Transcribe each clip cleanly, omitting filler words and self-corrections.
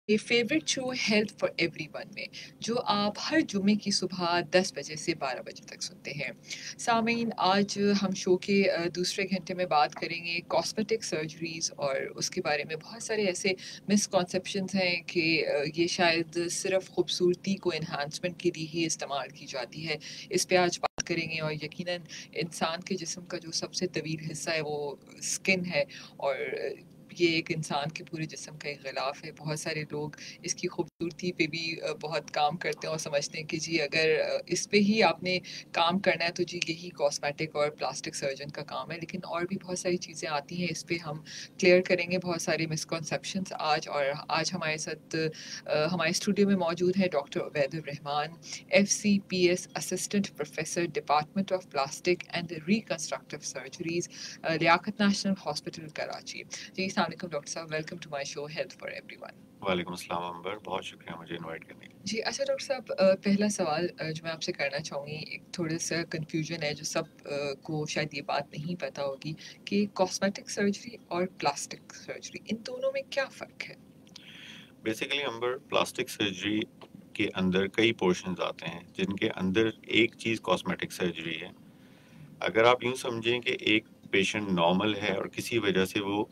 ये favourite show health for everyone में जो आप हर जुम्मे की सुबह 10 बजे से 12 बजे तक सुनते हैं। सामीन, आज हम शो के दूसरे घंटे में बात करेंगे कॉस्मेटिक सर्जरीज और उसके बारे में बहुत सारे ऐसे मिसकॉन्सेप्शंस हैं कि ये शायद सिर्फ खूबसूरती को इन्हांसमेंट के लिए ही इस्तेमाल की जाती है। इस पे आज बात करेंगे और यकीनन इंसान के जिस्म का जो सबसे तवील हिस्सा है वो स्किन है और ये एक इंसान के पूरे जिस्म का एक गिलाफ है। बहुत सारे लोग इसकी खूबसूरती पे भी बहुत काम करते हैं और समझते हैं कि जी अगर इस पे ही आपने काम करना है तो जी यही कॉस्मेटिक और प्लास्टिक सर्जन का काम है। लेकिन और भी बहुत सारी चीज़ें आती हैं, इस पे हम क्लियर करेंगे बहुत सारे मिसकॉन्सेप्शंस आज। और आज हमारे साथ हमारे स्टूडियो में मौजूद है doctor Ubaidur Rehman, FCPS assistant professor, department of plastic and reconstructive surgeries, Liaquat national hospital Karachi. जी अस्सलाम वालेकुम डॉक्टर साहब, welcome to my show health for everyone. वालेकुम अस्सलाम अंबर, बहुत शुक्रिया मुझे इनवाइट करने के लिए। जी अच्छा डॉक्टर साहब, पहला सवाल जो मैं आपसे करना चाहूँगी, एक थोड़ा सा कन्फ्यूजन है जो सब को शायद ये बात नहीं पता होगी कि कॉस्मेटिक सर्जरी और प्लास्टिक सर्जरी इन दोनों में क्या फ़र्क है? बेसिकली अंबर, प्लास्टिक सर्जरी के अंदर कई पोर्शंस आते हैं जिनके अंदर एक चीज़ कॉस्मेटिक सर्जरी है। अगर आप यूँ समझें कि एक पेशेंट नॉर्मल है और किसी वजह से वो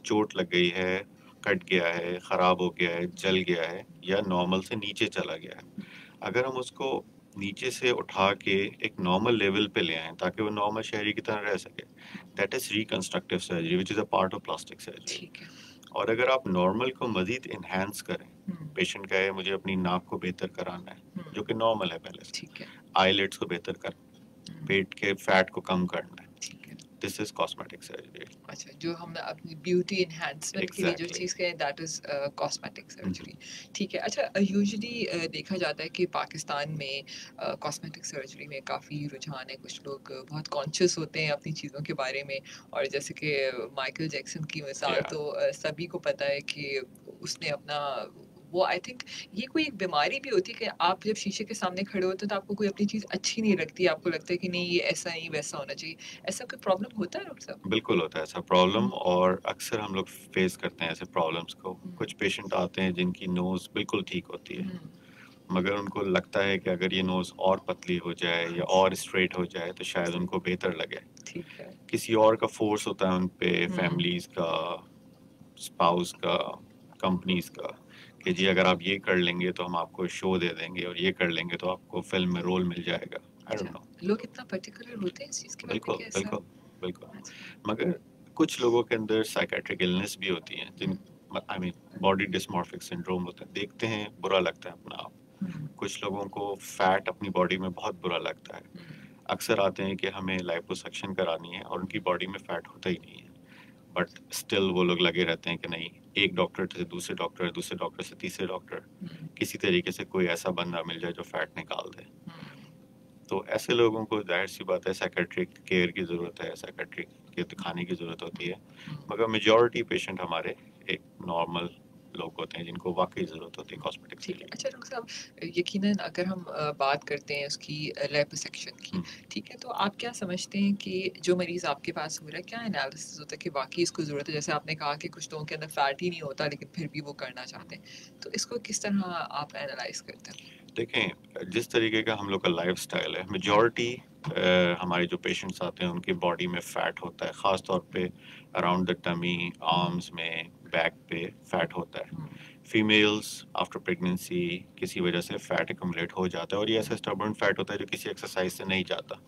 चोट लग गई है, कट गया है, ख़राब हो गया है, जल गया है या नॉर्मल से नीचे चला गया है, अगर हम उसको नीचे से उठा के एक नॉर्मल लेवल पे ले आएँ ताकि वो नॉर्मल शहरी की तरह रह सके, that is reconstructive surgery which is a part of plastic surgery. ठीक है। और अगर आप नॉर्मल को मज़ीद एनहांस करें, हम्म, पेशेंट कहे मुझे अपनी नाक को बेहतर कराना है, जो कि नॉर्मल है पहले से, ठीक है। आईलिड्स को बेहतर करना, पेट के फैट को कम करना है, ठीक है। This is cosmetic surgery. अच्छा, जो हम अपनी ब्यूटी एनहांसमेंट के लिए जो एग्जैक्टली। चीज़ करें दैट इज़ कॉस्मेटिक सर्जरी। ठीक है। अच्छा, यूजुअली देखा जाता है कि पाकिस्तान में कॉस्मेटिक सर्जरी में काफ़ी रुझान है। कुछ लोग बहुत कॉन्शियस होते हैं अपनी चीज़ों के बारे में, और जैसे कि माइकल जैक्सन की मिसाल या तो सभी को पता है कि उसने अपना वो आई थिंक ये कोई एक बीमारी भी होती है कि आप जब शीशे के सामने खड़े होते हैं तो आपको कोई अपनी चीज़ अच्छी नहीं लगती, आपको लगता है कि नहीं ये ऐसा नहीं वैसा होना चाहिए। ऐसा कोई प्रॉब्लम होता है डॉक्टर साहब? बिल्कुल होता है ऐसा प्रॉब्लम, और अक्सर हम लोग फेस करते हैं ऐसे प्रॉब्लम्स को। कुछ पेशेंट आते हैं जिनकी नोज़ बिल्कुल ठीक होती है, मगर उनको लगता है कि अगर ये नोज़ और पतली हो जाए या और स्ट्रेट हो जाए तो शायद उनको बेहतर लगे। ठीक है। किसी और का फोर्स होता है उन पे, फैमिलीज़ का, स्पाउस का, कंपनीज़ का, कि जी अगर आप ये कर लेंगे तो हम आपको शो दे देंगे और ये कर लेंगे तो आपको फ़िल्म में रोल मिल जाएगा। आई डोंट अच्छा, नो। लोग इतना पर्टिकुलर होते हैं इस चीज़ के बारे में बिल्कुल, कि ऐसा? बिल्कुल, बिल्कुल। अच्छा। मगर कुछ लोगों के अंदर साइकियाट्रिक इलनेस भी होती हैं जिन I mean body dysmorphic syndrome होता है, देखते हैं बुरा लगता है अपना आप। कुछ लोगों को फैट अपनी बॉडी में बहुत बुरा लगता है। अक्सर आते हैं कि हमें लाइपोसक्शन करानी है और उनकी बॉडी में फैट होता ही नहीं है, बट स्टिल वो लोग लगे रहते हैं कि नहीं, एक डॉक्टर से दूसरे डॉक्टर, दूसरे डॉक्टर से तीसरे डॉक्टर, किसी तरीके से कोई ऐसा बंदा मिल जाए जो फैट निकाल दे। तो ऐसे लोगों को जाहिर सी बात है साइकियाट्रिक केयर की ज़रूरत है, साइकियाट्रिक के दिखाने की ज़रूरत होती है। मगर मेजॉरिटी पेशेंट हमारे एक नॉर्मल लोग होते हैं जिनको वाकई ज़रूरत होती है कॉस्मेटिक ठीक है। सर्जरी। अच्छा डॉक्टर साहब, यकीनन अगर हम बात करते हैं उसकी लिपोसक्शन की, ठीक है, तो आप क्या समझते हैं कि जो मरीज़ आपके पास हो रहा है, क्या एनालिसिस होता है कि वाक़ई इसको ज़रूरत है? जैसे आपने कहा कि कुछ लोगों के अंदर फैट ही नहीं होता लेकिन फिर भी वो करना चाहते हैं, तो इसको किस तरह आप एनालाइज़ करते हैं? देखें, जिस तरीके का हम लोग का लाइफस्टाइल है, मेजॉरिटी हमारे जो पेशेंट्स आते हैं उनकी बॉडी में फ़ैट होता है, ख़ास तौर पे अराउंड द टमी, आर्म्स में, बैक पे फ़ैट होता है। फीमेल्स आफ्टर प्रेगनेंसी किसी वजह से फ़ैट एकम्युलेट हो जाता है और ये ऐसा स्टबर्न फ़ैट होता है जो किसी एक्सरसाइज से नहीं जाता।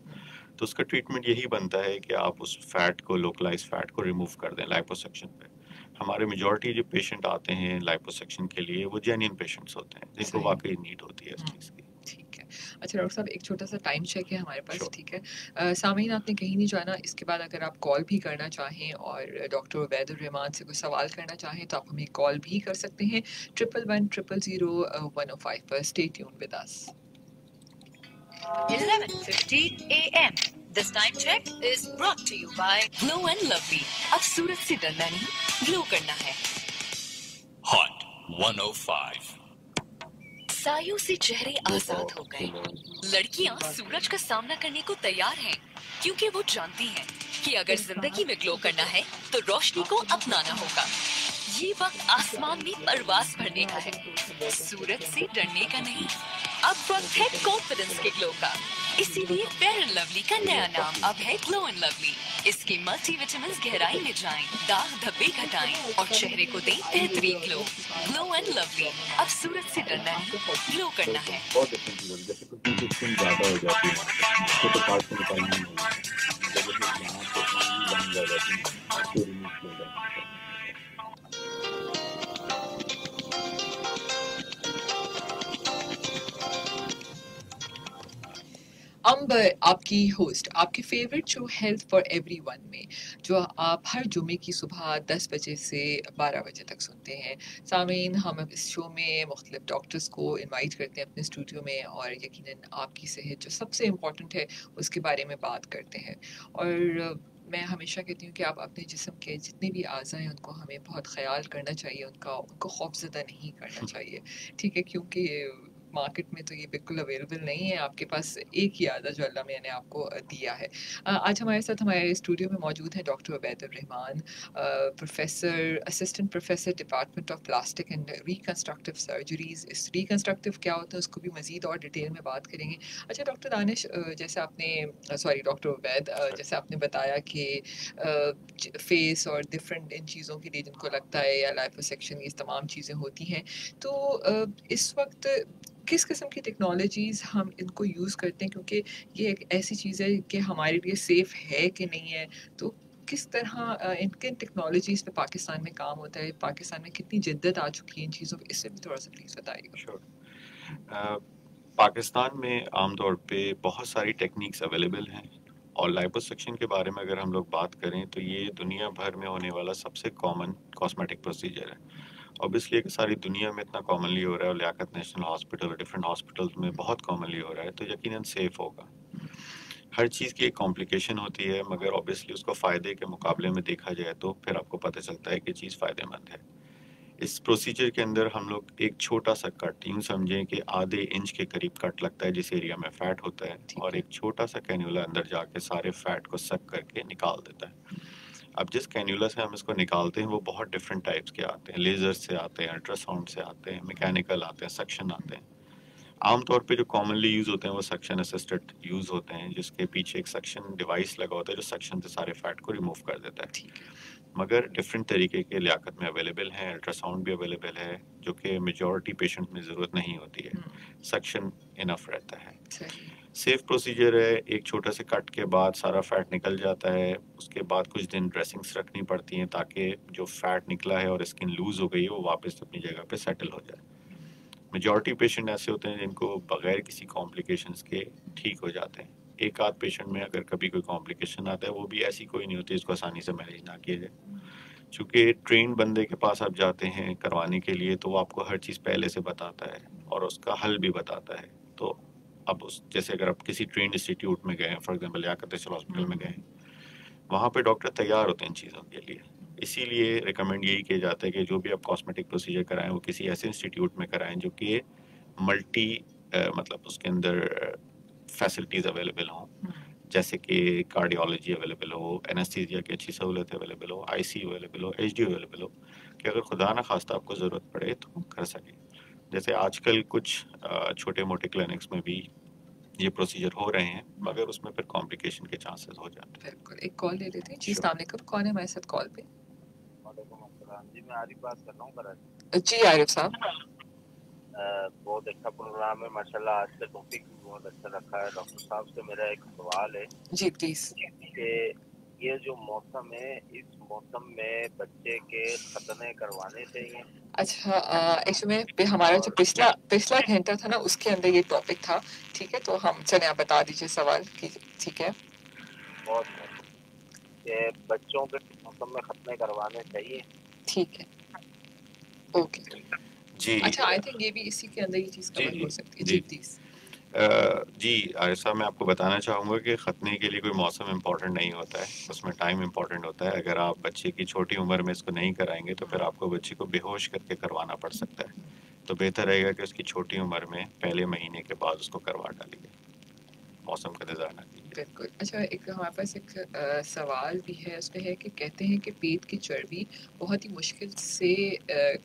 तो उसका ट्रीटमेंट यही बनता है कि आप उस फ़ैट को, लोकलाइज फ़ैट को रिमूव कर दें लाइपोसक्शन पे। हमारे मेजॉरिटी जो पेशेंट आते हैं लाइपोसक्शन के लिए वो जेन्युइन पेशेंट्स होते हैं जिनको सही। वाकई नीड होती है इस चीज़ की। ठीक है। अच्छा डॉक्टर साहब, एक छोटा-सा टाइम चेक है हमारे पास, श्योर। ठीक है? सामईन आपने कहीं नहीं जाना, इसके बाद अगर आप कॉल भी करना चाहें और डॉक्टर उबैदुर रहमान से कोई सवाल करना चाहें तो आप हमें कॉल भी कर सकते हैं 111000 105 पर। Stay tuned with us. 11:15 a.m. This time check is brought to you by Glow and Lovely. अब सूरज से डरना नहीं, ग्लो करना है। Hot 105. सायों से चेहरे आजाद हो गए। लड़कियां सूरज का सामना करने को तैयार हैं, क्योंकि वो जानती हैं कि अगर जिंदगी में ग्लो करना है तो रोशनी को अपनाना होगा। یہ وقت آسمان میں پرواز بھرنے کا ہے، سورج سے ڈرنے کا نہیں۔ اب وقت ہے کانفیڈنس کے گلو کا، اسی لیے فیئر اینڈ لولی کا نیا نام اب ہے گلو اینڈ لولی۔ اس کے ملٹی وٹامنز گہرائی میں جائیں، داغ دھبے گھٹائیں اور چہرے کو دیں بہترین گلو۔ گلو اینڈ لولی، اب سورج سے ڈرنا نہیں، گلو کرنا ہے۔ بہت ڈفرینٹ چیز ہوتی ہے، جیسے کچھ کی اسکن زیادہ ہو جاتی ہے چھوٹے پارٹ سے نکالنا نہیں ہوتا، جیسے کہ یہاں پہ لائن زیادہ آتی ہے اس کو ریموو کیا جا سکتا ہے۔ امبر آپ کی ہوسٹ آپ کے favourite show health for every one میں، جو آپ ہر جمعے کی صبح 10 بجے سے 12 بجے تک سنتے ہیں۔ سامعین، ہم اس شو میں مختلف ڈاکٹرز کو انوائٹ کرتے ہیں اپنے اسٹوڈیو میں، اور یقیناً آپ کی صحت جو سب سے امپورٹنٹ ہے اس کے بارے میں بات کرتے ہیں۔ اور میں ہمیشہ کہتی ہوں کہ آپ اپنے جسم کے جتنے بھی اعضاء ہیں ان کو ہمیں بہت خیال کرنا چاہیے، ان کو خوفزدہ نہیں کرنا چاہیے، ٹھیک ہے؟ کیونکہ مارکیٹ میں تو یہ بالکل اویلیبل نہیں ہے، آپ کے پاس ایک ہی عادت جو اللہ نے آپ کو دیا ہے۔ آج ہمارے ساتھ ہمارے اسٹوڈیو میں موجود ہیں doctor Ubaid ur-Rahman, professor, assistant professor department of plastic and reconstructive surgeries. اس ریکنسٹرکٹیو کیا ہوتا ہے اس کو بھی مزید اور ڈیٹیل میں بات کریں گے۔ اچھا ڈاکٹر دانش، جیسے آپ نے ڈاکٹر عبید، جیسے آپ نے بتایا کہ فیس اور ڈفرینٹ ان چیزوں کے لیے جن کو لگتا ہے یا لائپوسیکشن، یہ تمام چیزیں ہوتی ہیں، تو اس وقت کس قسم کی ٹیکنالوجیز ہم ان کو یوز کرتے ہیں؟ کیونکہ یہ ایک ایسی چیز ہے کہ ہمارے لیے سیف ہے کہ نہیں ہے، تو کس طرح ان کن ٹیکنالوجیز پہ پاکستان میں کام ہوتا ہے، پاکستان میں کتنی جدت آ چکی ہے ان چیزوں پہ، اس سے بھی تھوڑا سا پلیز بتائیے گا۔ شور، پاکستان میں عام طور پہ بہت ساری ٹیکنیکس اویلیبل ہیں، اور لائپوسیکشن کے بارے میں اگر ہم لوگ بات کریں تو یہ دنیا بھر میں ہونے والا سب سے کامن کاسمیٹک پروسیجر ہے۔ اوبیسلی کہ ساری دنیا میں اتنا کامنلی ہو رہا ہے، اور لیاقت نیشنل ہاسپٹل اور ڈفرینٹ ہاسپٹلس میں بہت کامنلی ہو رہا ہے، تو یقیناً سیف ہوگا۔ ہر چیز کی ایک کمپلیکیشن ہوتی ہے، مگر اوبیسلی اس کو فائدے کے مقابلے میں دیکھا جائے تو پھر آپ کو پتہ چلتا ہے کہ چیز فائدے مند ہے۔ اس پروسیجر کے اندر ہم لوگ ایک چھوٹا سا کٹ، یوں سمجھیں کہ آدھے انچ کے قریب کٹ لگتا ہے جس ایریا میں فیٹ ہوتا ہے، اور ایک چھوٹا سا کینیولا اندر جا کے سارے فیٹ کو سک کر کے نکال دیتا ہے۔ اب جس کینیولا سے ہم اس کو نکالتے ہیں وہ بہت ڈفرینٹ ٹائپس کے آتے ہیں، لیزر سے آتے ہیں، الٹرا ساؤنڈ سے آتے ہیں، میکینیکل آتے ہیں، سکشن آتے ہیں۔ عام طور پہ جو کامنلی یوز ہوتے ہیں وہ سکشن اسسٹڈ یوز ہوتے ہیں، جس کے پیچھے ایک سکشن ڈیوائس لگا ہوتا ہے جو سکشن سے سارے فیٹ کو ریموو کر دیتا ہے۔ مگر ڈفرینٹ طریقے کے لیاقت میں اویلیبل ہیں، الٹرا ساؤنڈ بھی اویلیبل ہے، جو کہ میجورٹی پیشنٹ میں ضرورت نہیں ہوتی ہے، سکشن انف رہتا ہے۔ سیف پروسیجر ہے، ایک چھوٹا سے کٹ کے بعد سارا فیٹ نکل جاتا ہے، اس کے بعد کچھ دن ڈریسنگس رکھنی پڑتی ہیں تاکہ جو فیٹ نکلا ہے اور اسکن لوز ہو گئی ہے وہ واپس اپنی جگہ پہ سیٹل ہو جائے۔ میجورٹی پیشنٹ ایسے ہوتے ہیں جن کو بغیر کسی کمپلیکیشنز کے ٹھیک ہو جاتے ہیں۔ ایک آدھ پیشنٹ میں اگر کبھی کوئی کمپلیکیشن آتا ہے وہ بھی ایسی کوئی نہیں ہوتی جس کو آسانی سے مینیج نہ کیا جائے۔ چونکہ ٹرینڈ بندے کے پاس آپ جاتے ہیں کروانے کے لیے تو وہ آپ کو ہر چیز پہلے سے بتاتا ہے اور اس کا حل بھی بتاتا ہے۔ تو اب جیسے اگر آپ کسی ٹرینڈ انسٹیٹیوٹ میں گئے، for example Liaquat national hospital میں گئے، وہاں پہ ڈاکٹر تیار ہوتے ہیں ان چیزوں کے لیے۔ اسی لیے ریکمینڈ یہی کیا جاتا ہے کہ جو بھی آپ کاسمیٹک پروسیجر کرائیں وہ کسی ایسے انسٹیٹیوٹ میں کرائیں جو کہ ملٹی مطلب اس کے اندر فیسلٹیز اویلیبل ہوں، جیسے کہ کارڈیالوجی اویلیبل ہو، اینستھیزیا کی اچھی سہولت اویلیبل ہو، آئی سی اویلیبل ہو، ایچ ڈی اویلیبل ہو، کہ اگر خدا نخواستہ آپ کو ضرورت پڑے تو کر سکیں۔ جیسے آج کل کچھ چھوٹے موٹے کلینکس میں بھی یہ پروسیجر ہو رہے ہیں، مگر اس میں پھر کمپلیکیشن کے چانسز ہو جاتے ہیں۔ بالکل، ایک کال لے لیتے ہیں۔ جی السلام علیکم، کون ہے ہمارے ساتھ کال پہ؟ وعلیکم السلام جی، میں عارف بات کر رہا ہوں کراچی۔ جی عارف صاحب، بہت اچھا پروگرام ہے ماشاءاللہ، آج کا ٹاپک بھی بہت اچھا رکھا ہے۔ ڈاکٹر صاحب سے میرا ایک سوال ہے جی پلیز۔ کہ یہ جو موسم ہے، اس موسم میں بچے کے ختنے کروانے چاہیے؟ اچھا، ایکچولی میں ہمارا جو پچھلا گھنٹہ تھا نا اس کے اندر یہ ٹاپک تھا، ٹھیک ہے؟ تو ہم چلیں آپ بتا دیجیے سوال کی، ٹھیک ہے؟ بہت کہ بچوں کے موسم میں ختنے کروانے چاہیے؟ ٹھیک ہے، اوکے۔ جی اچھا، آئی تھنک یہ بھی اسی کے اندر یہ چیز کور ہو سکتی ہے۔ جی پلیز۔ جی عارف صاحب، میں آپ کو بتانا چاہوں گا کہ ختنے کے لیے کوئی موسم امپورٹنٹ نہیں ہوتا ہے، اس میں ٹائم امپورٹنٹ ہوتا ہے۔ اگر آپ بچے کی چھوٹی عمر میں اس کو نہیں کرائیں گے تو پھر آپ کو بچے کو بے ہوش کر کے کروانا پڑ سکتا ہے، تو بہتر رہے گا کہ اس کی چھوٹی عمر میں پہلے مہینے کے بعد اس کو کروا ڈالیے، موسم کا انتظار نہ کیجیے۔ बिल्कुल। अच्छा, एक हमारे पास एक सवाल भी है, उसमें है कि कहते हैं कि पेट की चर्बी बहुत ही मुश्किल से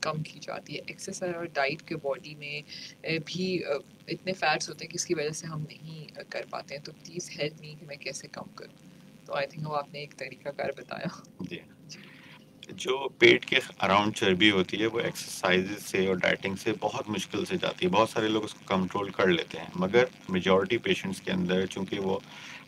कम की जाती है। एक्सरसाइज और डाइट के बॉडी में भी इतने फैट्स होते हैं कि इसकी वजह से हम नहीं कर पाते हैं। तो प्लीज़ हेल्प मी कि मैं कैसे कम करूँ? तो आई थिंक वो आपने एक तरीकाकार बताया। जी। जी। जो पेट के अराउंड चर्बी होती है वो एक्सरसाइजेज से और डाइटिंग से बहुत मुश्किल से जाती है। बहुत सारे लोग उसको कंट्रोल कर लेते हैं, मगर मेजॉरिटी पेशेंट्स के अंदर, चूंकि वो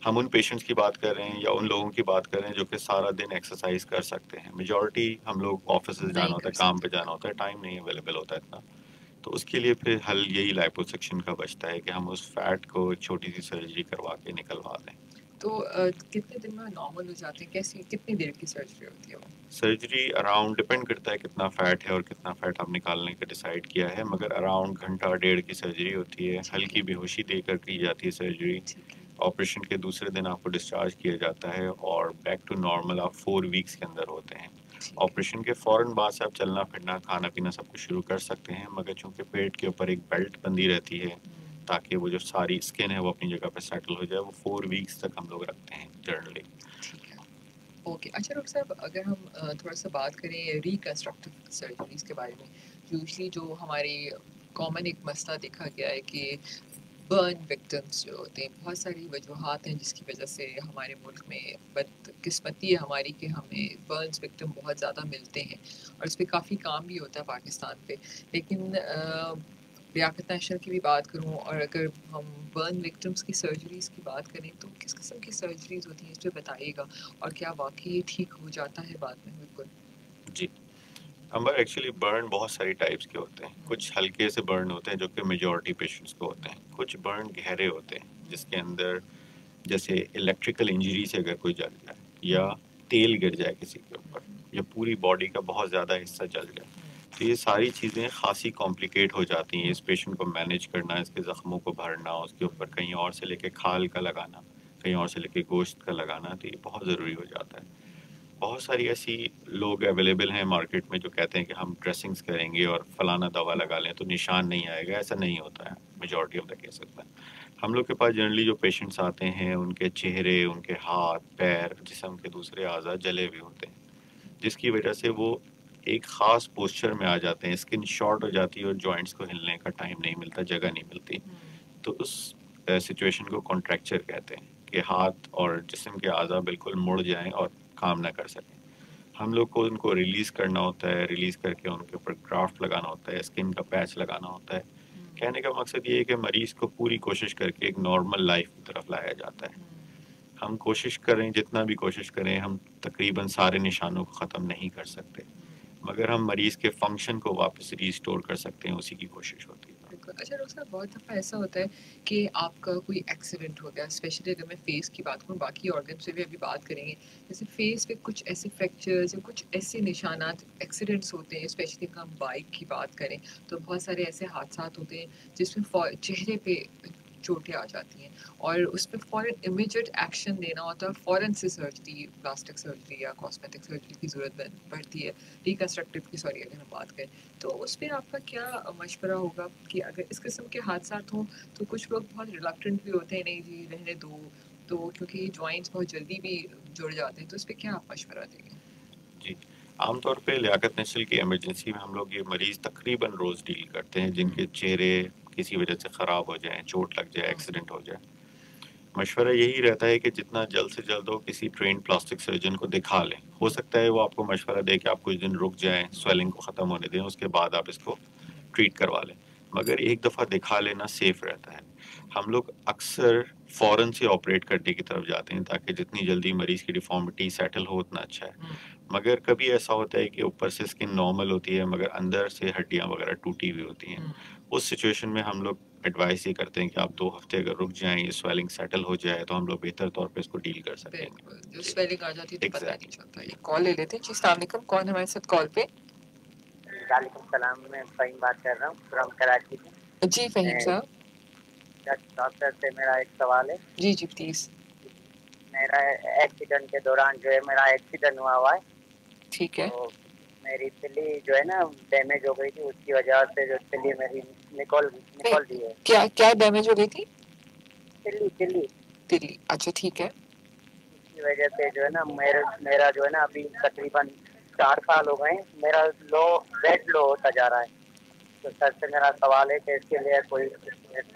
हम उन पेशेंट्स की बात कर रहे हैं या उन लोगों की बात कर रहे हैं जो कि सारा दिन एक्सरसाइज कर सकते हैं। मेजॉरिटी हम लोग ऑफिस जाना नहीं होता कर है, काम पे सकते। जाना होता है, टाइम नहीं अवेलेबल होता है इतना। तो उसके लिए फिर हल यही लाइपोसक्शन का बचता है कि हम उस फैट को एक छोटी सी सर्जरी करवा के निकलवा दें। तो कितने दिन में नॉर्मल हो जाते हैं? कैसी कितनी देर की सर्जरी होती है वो? सर्जरी अराउंड डिपेंड करता है कितना फैट है और कितना फैट आप निकालने का डिसाइड किया है, मगर अराउंड घंटा डेढ़ की सर्जरी होती है। ठीक हल्की है, बेहोशी देकर की जाती है सर्जरी। ठीक है, ऑपरेशन के दूसरे दिन आपको डिस्चार्ज किया जाता है और बैक टू नॉर्मल आप 4 वीक्स के अंदर होते हैं। ठीक है। ऑपरेशन के फ़ौरन बाद से आप चलना फिरना खाना पीना सब कुछ शुरू कर सकते हैं, मगर चूंकि पेट के ऊपर एक बेल्ट बंधी रहती है ताकि वो जो सारी स्किन है वो अपनी जगह पे सेटल हो जाए, वो 4 वीक्स तक हम लोग रखते हैं जनरली। ठीक है। ओके। अच्छा डॉक्टर साहब, अगर हम थोड़ा सा बात करें रिकंस्ट्रक्टिव सर्जरीज के बारे में, यूजली जो हमारी कॉमन एक मसला देखा गया है कि बर्न विक्टिम्स जो होते हैं, बहुत सारी वजूहात हैं जिसकी वजह से हमारे मुल्क में बदकिस्मती है हमारी कि हमें बर्न्स विक्टिम बहुत ज़्यादा मिलते हैं, और इस पर काफ़ी काम भी होता है पाकिस्तान पे। लेकिन लियाकत नेशनल की भी बात करूँ, और अगर हम बर्न विक्टिम्स की सर्जरीज की बात करें तो किस किस्म की सर्जरीज होती हैं, इस पर बताइएगा, और क्या वाकई ये ठीक हो जाता है बाद में? बिल्कुल। जी, अंबर एक्चुअली बर्न बहुत सारी टाइप्स के होते हैं। कुछ हल्के से बर्न होते हैं जो कि मेजॉरिटी पेशेंट्स को होते हैं। कुछ बर्न गहरे होते हैं जिसके अंदर जैसे इलेक्ट्रिकल इंजरी से अगर कोई जल जाए या तेल गिर जाए किसी के ऊपर या पूरी बॉडी का बहुत ज़्यादा हिस्सा जल जाए, तो ये सारी चीज़ें खासी कॉम्प्लिकेट हो जाती हैं। इस पेशेंट को मैनेज करना, इसके ज़ख्मों को भरना, उसके ऊपर कहीं और से लेके खाल का लगाना, कहीं और से लेके गोश्त का लगाना, तो ये बहुत ज़रूरी हो जाता है। बहुत सारी ऐसी लोग अवेलेबल हैं मार्केट में जो कहते हैं कि हम ड्रेसिंग्स करेंगे और फलाना दवा लगा लें तो निशान नहीं आएगा। ऐसा नहीं होता है मेजॉरिटी ऑफ द केसेस में। हम लोग के पास जनरली जो पेशेंट्स आते हैं उनके चेहरे, उनके हाथ, पैर, जिस्म के दूसरे अज़ा जले हुए होते हैं, जिसकी वजह से वो एक ख़ास पोस्चर में आ जाते हैं, स्किन शॉर्ट हो जाती है और जॉइंट्स को हिलने का टाइम नहीं मिलता, जगह नहीं मिलती। तो उस सिचुएशन को कॉन्ट्रैक्चर कहते हैं कि हाथ और जिस्म के अज़ा बिल्कुल मुड़ जाएं और काम ना कर सकें। हम लोग को उनको रिलीज़ करना होता है, रिलीज़ करके उनके ऊपर ग्राफ्ट लगाना होता है, स्किन का पैच लगाना होता है। कहने का मकसद ये है कि मरीज़ को पूरी कोशिश करके एक नॉर्मल लाइफ की तरफ लाया जाता है। हम कोशिश करें, जितना भी कोशिश करें, हम तकरीबन सारे निशानों को ख़त्म नहीं कर सकते, मगर हम मरीज़ के फंक्शन को वापस रिस्टोर कर सकते हैं, उसी की कोशिश होती है। बिल्कुल। अच्छा डॉक्टर साहब, बहुत दफ़ा ऐसा होता है कि आपका कोई एक्सीडेंट हो गया, स्पेशली अगर मैं फेस की बात करूँ, बाकी ऑर्गन से भी अभी बात करेंगे, जैसे फेस पे कुछ ऐसे फ्रैक्चर्स या कुछ ऐसे निशानात एक्सीडेंट्स होते हैं, स्पेशली अगर हम बाइक की बात करें तो बहुत सारे ऐसे हादसात होते हैं जिसमें चेहरे पे चोटें आ जाती हैं, और उस पर फ़ौरन इमीडिएट एक्शन लेना होता है, फ़ौरन से सर्जरी, प्लास्टिक सर्जरी या कॉस्मेटिक सर्जरी की ज़रूरत पड़ती है, रिकन्स्ट्रक्टिव की सॉरी अगर हम बात करें। तो उस पे आपका क्या मशवरा होगा कि अगर इस किस्म के हादसात हों तो कुछ लोग बहुत रिलक्टेंट भी होते हैं, नहीं जी रहने दो, तो क्योंकि जॉइंट्स बहुत जल्दी भी जुड़ जाते हैं, तो इस पे क्या आप मशवरा देंगे? जी, आमतौर पे लियाकत नेशनल की इमरजेंसी में हम लोग ये मरीज़ तकरीबन रोज़ डील करते हैं जिनके चेहरे किसी वजह से ख़राब हो जाएँ, चोट लग जाए, एक्सीडेंट हो जाए। मशवरा यही रहता है कि जितना जल्द से जल्द हो किसी ट्रेन्ड प्लास्टिक सर्जन को दिखा लें। हो सकता है वो आपको मशवरा दे कि आप कुछ दिन रुक जाएँ, स्वेलिंग को ख़त्म होने दें, उसके बाद आप इसको ट्रीट करवा लें। मगर एक दफ़ा दिखा लेना सेफ़ रहता है। हम लोग अक्सर फ़ौरन से ऑपरेट करने की तरफ जाते हैं ताकि जितनी जल्दी मरीज़ की डिफ़ॉर्मिटी सेटल हो उतना अच्छा है। मगर कभी ऐसा होता है कि ऊपर से स्किन नॉर्मल होती है मगर अंदर से हड्डियाँ वगैरह टूटी हुई होती हैं। उस सिचुएशन में हम लोग एडवाइस ये करते हैं कि आप 2 हफ्ते अगर रुक जाएँ, ये स्वेलिंग सेटल हो जाए तो हम लोग बेहतर तौर पे इसको डील कर सकेंगे। बिल्कुल, जो जी, स्वेलिंग आ जाती है तो पता नहीं एग्ज़ैक्टली। चलता। ये कॉल ले लेते हैं जी। अस्सलाम वालेकुम, कौन है हमारे साथ कॉल पे? वालेकुम सलाम, मैं फ़हीम बात कर रहा हूँ फ्रॉम कराची से। जी फ़हीम साहब। डॉक्टर से मेरा एक सवाल है। जी जी प्लीज़। मेरा एक्सीडेंट के दौरान जो है मेरा एक्सीडेंट हुआ है, ठीक है। तो मेरी तिल्ली जो है ना डैमेज हो गई थी, उसकी वजह से जो तिल्ली मेरी निकल दी है। क्या क्या डैमेज हो गई थी? तिल्ली तिल्ली दिल्ली, अच्छा ठीक है। की वजह से जो है ना मेरा जो है ना अभी तकरीबन 4 साल हो गए, मेरा वेट लो होता जा रहा है। तो सर से मेरा सवाल है कि इसके लिए कोई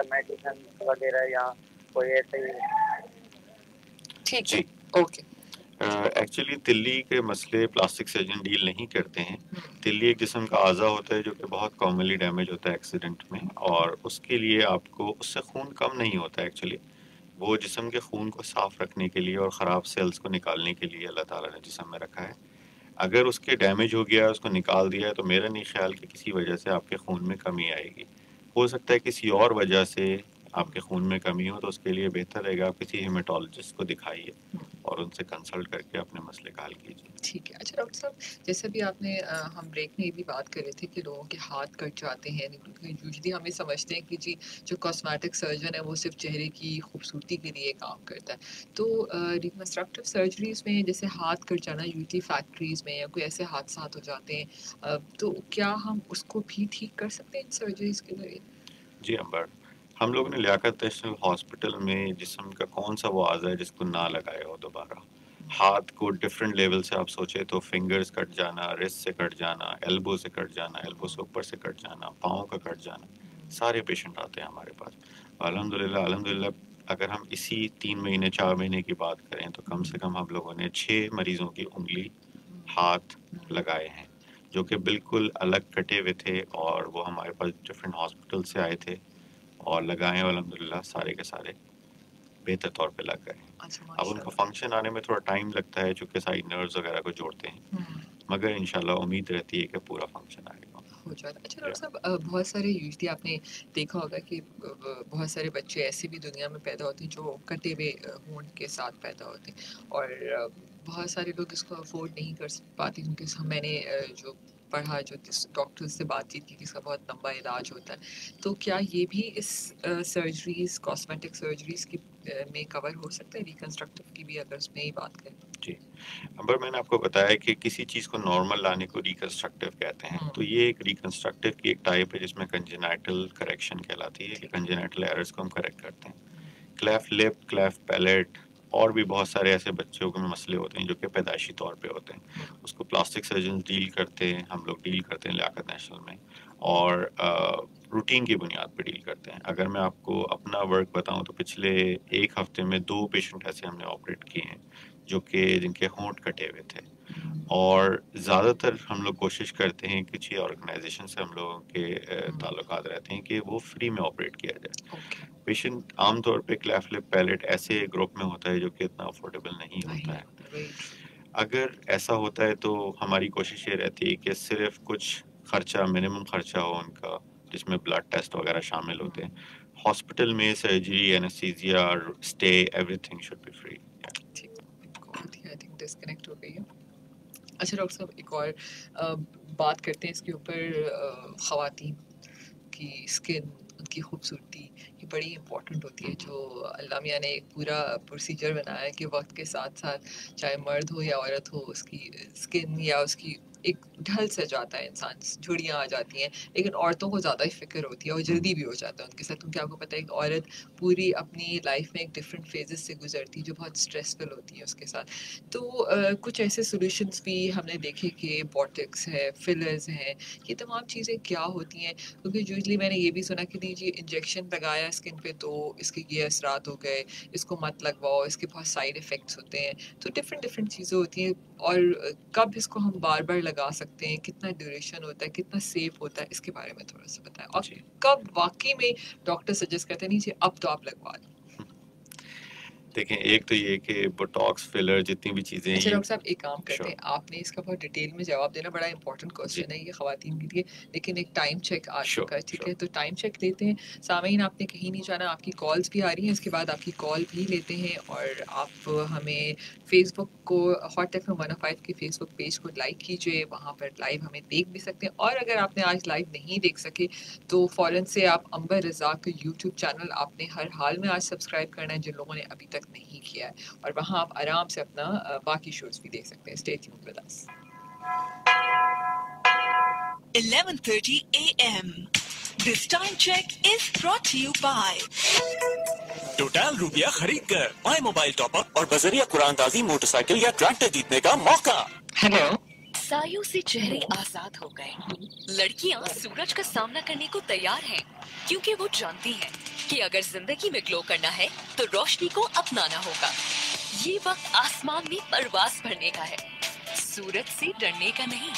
मेडिसिन वगैरह या कोई ऐसे ठीक है, जी ओके। एक्चुअली तिल्ली के मसले प्लास्टिक सर्जन डील नहीं करते हैं। तिल्ली एक किस्म का आज़ा होता है जो कि बहुत कॉमनली डैमेज होता है एक्सीडेंट में, और उसके लिए आपको उससे खून कम नहीं होता है एक्चुअली। वो जिस्म के खून को साफ रखने के लिए और ख़राब सेल्स को निकालने के लिए अल्लाह ताला ने जिस्म में रखा है। अगर उसके डैमेज हो गया, उसको निकाल दिया है, तो मेरा नहीं ख्याल कि किसी वजह से आपके खून में कमी आएगी। हो सकता है किसी और वजह से आपके खून में कमी हो, तो उसके लिए बेहतर रहेगा आप किसी हेमेटोलॉजिस्ट को दिखाइए और उनसे कंसल्ट करके अपने मसले का हल कीजिए। ठीक है। अच्छा डॉक्टर साहब, जैसे भी आपने हम ब्रेक में ये भी बात कर रहे थे कि लोगों के हाथ कट जाते हैं, यूजुअली हमें समझते हैं कि जी जो कॉस्मेटिक सर्जन है वो सिर्फ चेहरे की खूबसूरती के लिए काम करता है। तो रिकंस्ट्रक्टिव सर्जरीज में जैसे हाथ कट जाना यूजुअली फैक्ट्रीज में या कोई ऐसे हादसा हो जाते हैं, तो क्या हम उसको भी ठीक कर सकते हैं इन सर्जरीज के जरिए? जी अंबर, हम लोगों ने लियाकत नेशनल हॉस्पिटल में जिस्म का कौन सा वो आज़ा है जिसको ना लगाया हो दोबारा। हाथ को डिफरेंट लेवल से आप सोचे तो फिंगर्स कट जाना, रिस्ट से कट जाना, एल्बो से कट जाना, एल्बो से ऊपर से कट जाना, पाँव का कट जाना, सारे पेशेंट आते हैं हमारे पास। अल्हम्दुलिल्लाह अगर हम इसी 3 महीने 4 महीने की बात करें तो कम से कम हम लोगों ने 6 मरीजों की उंगली हाथ लगाए हैं जो कि बिल्कुल अलग कटे हुए थे, और वो हमारे पास डिफरेंट हॉस्पिटल से आए थे और लगाए, और अल्हम्दुलिल्लाह सारे के सारे बेहतर तौर पे लग गए। अच्छा अब उनका फंक्शन आने में थोड़ा टाइम लगता है चूँकि साइड नर्व्स वगैरह को जोड़ते हैं, मगर इंशाल्लाह उम्मीद रहती है कि पूरा फंक्शन आएगा। हो जाता। अच्छा डॉक्टर साहब, बहुत सारे यूजुअली आपने देखा होगा कि बहुत सारे बच्चे ऐसे भी दुनिया में पैदा होते हैं जो कटे हुए होंठ के साथ पैदा होते हैं, और बहुत सारे लोग इसको अफोर्ड नहीं कर पाते क्योंकि मैंने जो पढ़ा, जो डॉक्टर से बातचीत की कि इसका बहुत लंबा इलाज होता है। तो क्या ये भी इस सर्जरीज, कॉस्मेटिक सर्जरीज की में कवर हो सकता है, रिकंस्ट्रक्टिव की भी अगर उसमें ही बात करें? जी, अंबर मैंने आपको बताया कि किसी चीज़ को नॉर्मल लाने को रिकंस्ट्रक्टिव कहते हैं। तो ये एक रिकंस्ट्रक्टिव की एक टाइप है जिसमें कंजेनाइटल करेक्शन कहलाती है कि कंजेनाइटल एरर्स को हम करेक्ट करते हैं। क्लेफ्ट लिप, क्लेफ्ट पैलेट और भी बहुत सारे ऐसे बच्चों में मसले होते हैं जो कि पैदाइशी तौर पे होते हैं। उसको प्लास्टिक सर्जन डील करते हैं, हम लोग डील करते हैं लियाकत नेशनल में, और रूटीन की बुनियाद पे डील करते हैं। अगर मैं आपको अपना वर्क बताऊं तो पिछले 1 हफ्ते में 2 पेशेंट ऐसे हमने ऑपरेट किए हैं जो कि जिनके होंठ कटे हुए थे, और ज़्यादातर हम लोग कोशिश करते हैं कि अच्छी ऑर्गेनाइजेशन से हम लोगों के ताल्लुकात रहते हैं कि वो फ्री में ऑपरेट किया जाए। पेशेंट आमतौर पे क्लेफ्ट लिप पैलेट ऐसे ग्रुप में होता है जो कि इतना अफोर्डेबल नहीं होता है। अगर ऐसा होता है तो हमारी कोशिश ये रहती है कि सिर्फ कुछ खर्चा, मिनिमम खर्चा हो उनका, जिसमें ब्लड टेस्ट वगैरह शामिल होते हैं। हॉस्पिटल में surgery, anaesthesia, stay, everything should be free. I think disconnect हो गई है। अच्छा डॉक्टर साहब, एक और बात करते हैं इसके ऊपर। ख़वातीन की स्किन, उनकी खूबसूरती ये बड़ी इंपॉर्टेंट होती है। जो अल्लाह मियाँ ने एक पूरा प्रोसीजर बनाया है कि वक्त के साथ साथ चाहे मर्द हो या औरत हो, उसकी स्किन या उसकी एक ढल से जाता है इंसान, झुर्रियाँ आ जाती हैं। लेकिन औरतों को ज़्यादा ही फिक्र होती है और जल्दी भी हो जाता है उनके साथ, क्योंकि आपको पता है कि औरत पूरी अपनी लाइफ में एक डिफरेंट फेजेस से गुजरती है जो बहुत स्ट्रेसफुल होती है उसके साथ। तो कुछ ऐसे सॉल्यूशंस भी हमने देखे कि बॉटिक्स है, फिलर्स हैं, ये तमाम चीज़ें क्या होती हैं? क्योंकि यूजली मैंने ये भी सुना कि नहीं जी इंजेक्शन लगाया स्किन पे तो इसके ये असरात हो गए, इसको मत लगवाओ, इसके बहुत साइड इफ़ेक्ट्स होते हैं। तो डिफरेंट डिफरेंट चीज़ें होती हैं, और कब इसको हम बार बार लगा सकते हैं, कितना ड्यूरेशन होता है, कितना सेफ होता है, इसके बारे में थोड़ा सा बताएं। और कब वाकई में डॉक्टर सजेस्ट करते हैं नहीं जी अब तो आप लगवा लो? देखें, एक तो ये कि बोटॉक्स, फिलर, जितनी भी चीज़ें अच्छा ये डॉक्टर साहब, एक काम करते हैं, आपने इसका बहुत डिटेल में जवाब देना, बड़ा इंपॉर्टेंट क्वेश्चन है ये ख़वातीन के लिए, लेकिन एक टाइम चेक आ चुका है, ठीक है? तो टाइम चेक लेते हैं। सामीन, आपने कहीं नहीं जाना, आपकी कॉल्स भी आ रही हैं, इसके बाद आपकी कॉल भी लेते हैं, और आप हमें फेसबुक को, हॉट एफएम 105 के फेसबुक पेज को लाइक कीजिए, वहाँ पर लाइव हमें देख भी सकते हैं, और अगर आपने आज लाइव नहीं देख सके तो फ़ौरन से आप अंबर रज़ाक का यूट्यूब चैनल आपने हर हाल में आज सब्सक्राइब करना है जिन लोगों ने अभी तक नहीं किया है, और वहाँ आप आराम से अपना बाकी शोज भी देख सकते हैं। Stay tuned with us. 11:30 a.m. This time check is brought to you by total रुपया खरीद कर माई मोबाइल टॉप अप और बजरिया कुरान दाजी मोटरसाइकिल या ट्रैक्टर जीतने का मौका। हेलो। सायों से चेहरे आजाद हो गए। लड़कियां सूरज का सामना करने को तैयार हैं, क्योंकि वो जानती हैं कि अगर जिंदगी में ग्लो करना है तो रोशनी को अपनाना होगा। ये वक्त आसमान में परवास भरने का है, सूरज से डरने का नहीं।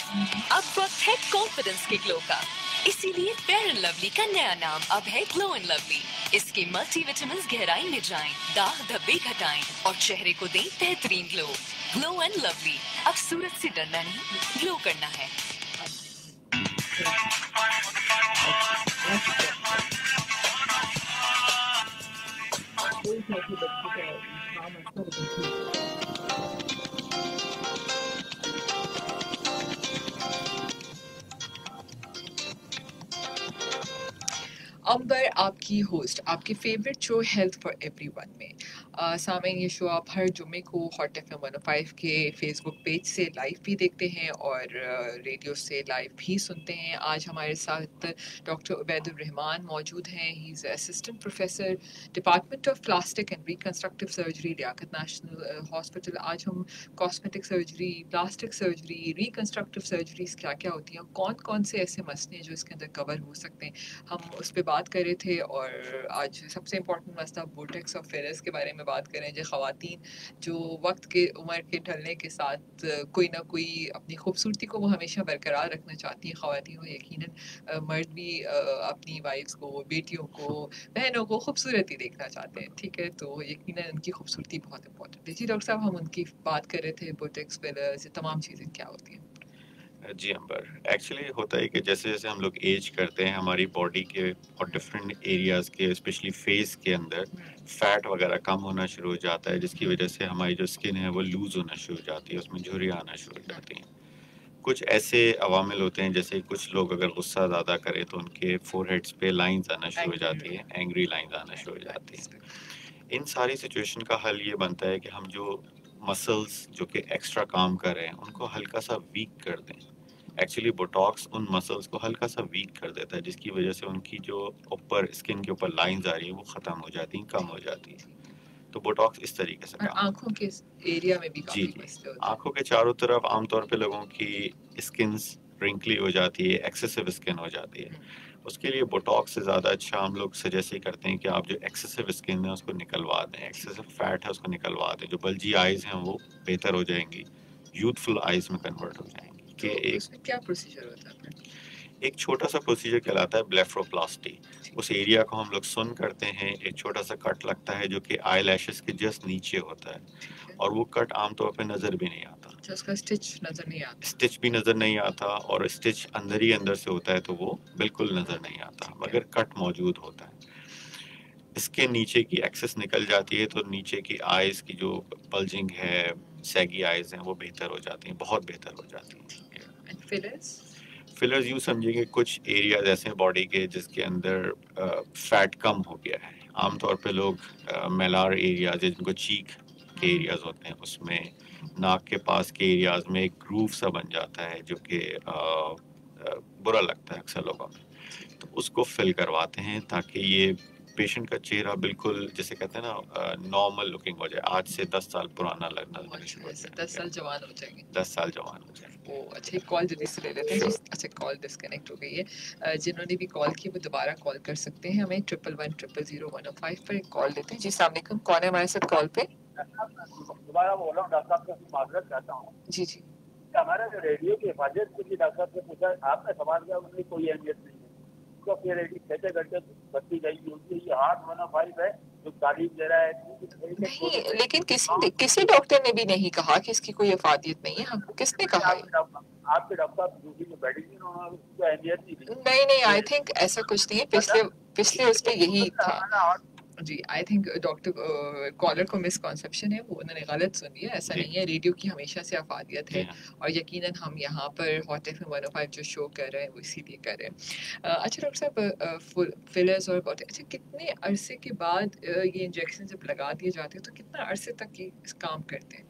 अब वक्त है कॉन्फिडेंस के ग्लो का, इसीलिए फेयर एंड लवली का नया नाम अब है ग्लो एंड लवली। इसके मल्टीविटामिन गहराई में जाएं, दाग धब्बे घटाएं और चेहरे को दें बेहतरीन ग्लो। ग्लो एंड लवली, अब सूरज से डरना नहीं, ग्लो करना है। अंबर आपकी होस्ट आपके favourite show health for everyone में सामईन ये शो आप हर जुमे को हॉट एफएम 105 के फेसबुक पेज से लाइव भी देखते हैं और रेडियो से लाइव भी सुनते हैं। आज हमारे साथ डॉक्टर उबैदुर रहमान मौजूद हैं। He is assistant professor department of plastic and reconstructive surgery Liaquat national hospital. आज हम cosmetic surgery, plastic surgery, reconstructive surgeries क्या क्या होती हैं, कौन कौन से ऐसे मसले हैं जो इसके अंदर कवर हो सकते हैं, हम उस पर बात कर रहे थे। और आज सबसे इम्पोर्टेंट मसला बोटेक्स और फिलर्स के बारे में बात करें, जो ख़वातीन जो वक्त के उम्र के ढलने के साथ कोई ना कोई अपनी खूबसूरती को वो हमेशा बरकरार रखना चाहती हैं। ख़वातीन को यकीनन मर्द भी अपनी वाइफ्स को, बेटियों को, बहनों को खूबसूरत ही देखना चाहते हैं, ठीक है, तो यकीनन उनकी खूबसूरती बहुत इंपॉर्टेंट है। जी डॉक्टर साहब, हम उनकी बात कर रहे थे, बोटेक्स, फिलर्स, ये तमाम चीज़ें क्या होती हैं। जी अंबर, एक्चुअली होता है कि जैसे जैसे हम लोग एज करते हैं हमारी बॉडी के और डिफरेंट एरियाज़ के स्पेशली फेस के अंदर फैट वगैरह कम होना शुरू हो जाता है, जिसकी वजह से हमारी जो स्किन है वो लूज़ होना शुरू हो जाती है, उसमें झुर्रियाँ आना शुरू हो जाती हैं। कुछ ऐसे अवामिल होते हैं, जैसे कुछ लोग अगर गुस्सा ज़्यादा करें तो उनके फोरहेड्स पे लाइंस आना शुरू हो जाती हैं, एंग्री लाइंस आना शुरू हो जाती हैं। इन सारी सिचुएशन का हल ये बनता है कि हम जो मसल्स जो कि एक्स्ट्रा काम कर रहे हैं उनको हल्का सा वीक कर दें। एक्चुअली बोटॉक्स उन मसल्स को हल्का सा वीक कर देता है, जिसकी वजह से उनकी जो ऊपर स्किन के ऊपर लाइंस आ रही हैं वो ख़त्म हो जाती हैं, कम हो जाती हैं। तो बोटॉक्स इस तरीके से काम आंखों के एरिया में भी जी काफी जी मसले होते हैं। आंखों के चारों तरफ आमतौर पे लोगों की स्किन रिंकली हो जाती है, एक्सेसिव स्किन हो जाती है। उसके लिए बोटॉक्स से ज़्यादा अच्छा हम लोग सजेस्ट ही करते हैं कि आप जो एक्सेसिव स्किन है उसको निकलवा दें, एक्सेसिव फैट है उसको निकलवा दें। जो बल्जी आइज़ हैं वो बेहतर हो जाएंगी, यूथफुल आइज़ में कन्वर्ट हो जाएंगी। कि तो उसमें क्या प्रोसीजर होता है? एक छोटा सा प्रोसीजर कहलाता है ब्लेफरोप्लास्टी। उस एरिया को हम लोग सुन करते हैं, एक छोटा सा कट लगता है जो कि आई लैशेस के जस्ट नीचे होता है और वो कट आमतौर पे नज़र भी नहीं आता, उसका स्टिच नजर नहीं आता, स्टिच भी नज़र नहीं आता और स्टिच अंदर ही अंदर से होता है तो वो बिल्कुल नज़र नहीं आता, मगर कट मौजूद होता है। इसके नीचे की एक्सेस निकल जाती है तो नीचे की आइज़ की जो बल्जिंग है, सैगी आइज़ हैं वो बेहतर हो जाती हैं, बहुत बेहतर हो जाती हैं। फिलर्स यूँ समझिए कुछ एरियाज ऐसे हैं बॉडी के जिसके अंदर फैट कम हो गया है। आमतौर पे लोग मेलार एरियाज जिनको चीक के एरियाज होते हैं उसमें नाक के पास के एरियाज में एक ग्रूव सा बन जाता है जो कि बुरा लगता है अक्सर लोगों में, तो उसको फिल करवाते हैं ताकि ये पेशेंट का चेहरा बिल्कुल जैसे कहते हैं ना नॉर्मल लुकिंग हो जाए, आज से 10 साल पुराना लगना शुरू हो जाए, 10 साल जवान हो जाएंगे, 10 साल जवान हो जाएंगे। वो अच्छा कॉल जल्दी से ले लेते हैं। अच्छा कॉल डिस्कनेक्ट हो गई है, जिन्होंने भी कॉल की वो दोबारा कॉल कर सकते हैं हमें 11100105 पर एक कॉल लेते हैं। जी अस्सलाम वालेकुम, कौन है हमारे साथ कॉल पे? दोबारा बोल रहा हूँ, डॉक्टर साहब से माजरत चाहता हूँ। जी जी, हमारा जो रेडियो की हिफाजत के लिए डॉक्टर साहब से पूछा, आपने सवाल किया, उनकी कोई अहमियत नहीं है, तो फिर रेडियो 6 घंटे बत्ती जाएगी होती है, ये हार्ट 105 है जो तारीफ दे रहा है नहीं, लेकिन किसी डॉक्टर ने भी नहीं कहा कि इसकी कोई अफादियत नहीं है। हम किसने कहा? आपके डॉक्टर दूसरी जो बैठेंगे उन्होंने उसको अहमियत नहीं, आई थिंक ऐसा कुछ नहीं है, पिछले उसमें यही था। जी आई थिंक डॉक्टर कॉलर को मिसकॉन्सेप्शन है, वो उन्होंने गलत सुन लिया, ऐसा नहीं है। रेडियो की हमेशा से अफादियत है और यकीनन हम यहाँ पर हॉट एफएम 105 जो शो कर रहे हैं वो इसीलिए कर रहे हैं। अच्छा डॉक्टर साहब, फिलर्स और बहुत अच्छा कितने अरसे के बाद ये इंजेक्शन जब लगा दिए जाते हैं तो कितना अरसे तक ये काम करते हैं?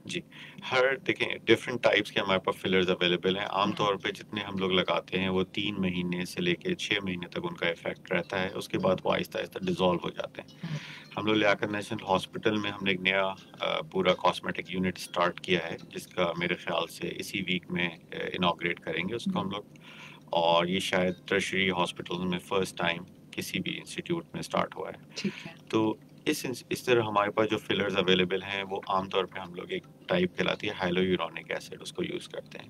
जी, हर देखें डिफरेंट टाइप्स के हमारे पास फिलर्स अवेलेबल हैं। आमतौर पे जितने हम लोग लगाते हैं वो 3 महीने से लेके 6 महीने तक उनका इफेक्ट रहता है, उसके बाद वो आहिस्ता आहिस्ता डिज़ोल्व हो जाते हैं। ہم لوگ لیاقت نیشنل ہاسپٹل میں ہم نے ایک نیا پورا کاسمیٹک یونٹ اسٹارٹ کیا ہے جس کا میرے خیال سے اسی ویک میں انوگریٹ کریں گے اس کو ہم لوگ. اور یہ شاید ٹرشری ہاسپٹل میں فرسٹ ٹائم کسی بھی انسٹیٹیوٹ میں اسٹارٹ ہوا ہے. ٹھیک ہے. تو اس طرح ہمارے پاس جو فلرز اویلیبل ہیں وہ عام طور پہ ہم لوگ ایک ٹائپ کہلاتی ہے ہائلویورونک ایسڈ, اس کو یوز کرتے ہیں.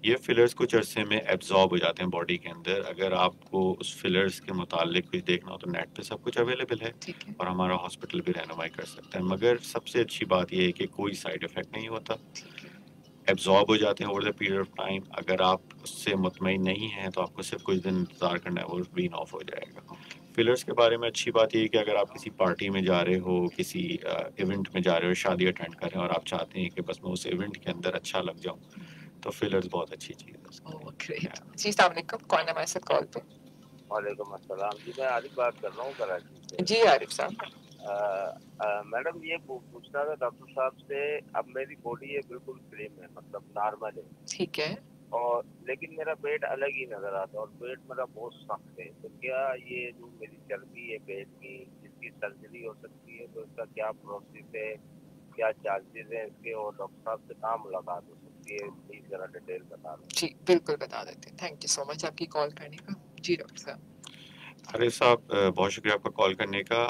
یہ فلرز کچھ عرصے میں ایبزارب ہو جاتے ہیں باڈی کے اندر. اگر آپ کو اس فلرز کے متعلق کچھ دیکھنا ہو تو نیٹ پہ سب کچھ اویلیبل ہے ٹھیک ہے. اور ہمارا ہاسپٹل بھی رہنمائی کر سکتا ہے. مگر سب سے اچھی بات یہ ہے کہ کوئی سائڈ افیکٹ نہیں ہوتا, ٹھیک ہے. ایبزارب ہو جاتے ہیں over the period of time. اگر آپ اس سے مطمئن نہیں ہیں تو آپ کو صرف کچھ دن انتظار کرنا ہے, وہ وین آف ہو جائے گا. فلرز کے بارے میں اچھی بات یہ ہے کہ اگر آپ کسی پارٹی میں جا رہے ہو, کسی ایونٹ میں جا رہے ہو, شادی اٹینڈ کر رہے ہیں اور آپ چاہتے ہیں کہ بس میں اس ایونٹ کے اندر اچھا لگ جاؤں, تو فلرز بہت اچھی چیز ہے اس کے لیے. گریٹ. جی السلام علیکم, کون ہے ہمارے ساتھ کال پہ؟ وعلیکم السلام. جی میں عارف بات کر رہا ہوں کراچی سے. جی عارف صاحب. میڈم یہ پوچھنا تھا ڈاکٹر صاحب سے, اب میری باڈی ہے بالکل سلیم ہے, مطلب نارمل ہے. ٹھیک ہے. اور لیکن میرا پیٹ الگ ہی نظر آتا ہے اور پیٹ میرا بہت سخت ہے. تو کیا یہ جو میری چربی ہے پیٹ کی, جس کی سرجری ہو سکتی ہے, تو اس کا کیا پروسیس ہے, کیا چارجز ہیں اس کے, اور ڈاکٹر صاحب سے کہاں ملاقات ہو سکتی ہے, پلیز ذرا ڈیٹیل بتا دیں. جی بالکل بتا دیتے ہیں. تھینک یو سو مچ آپ کی کال کرنے کا. جی ڈاکٹر صاحب. عارف صاحب بہت شکریہ آپ کا کال کرنے کا.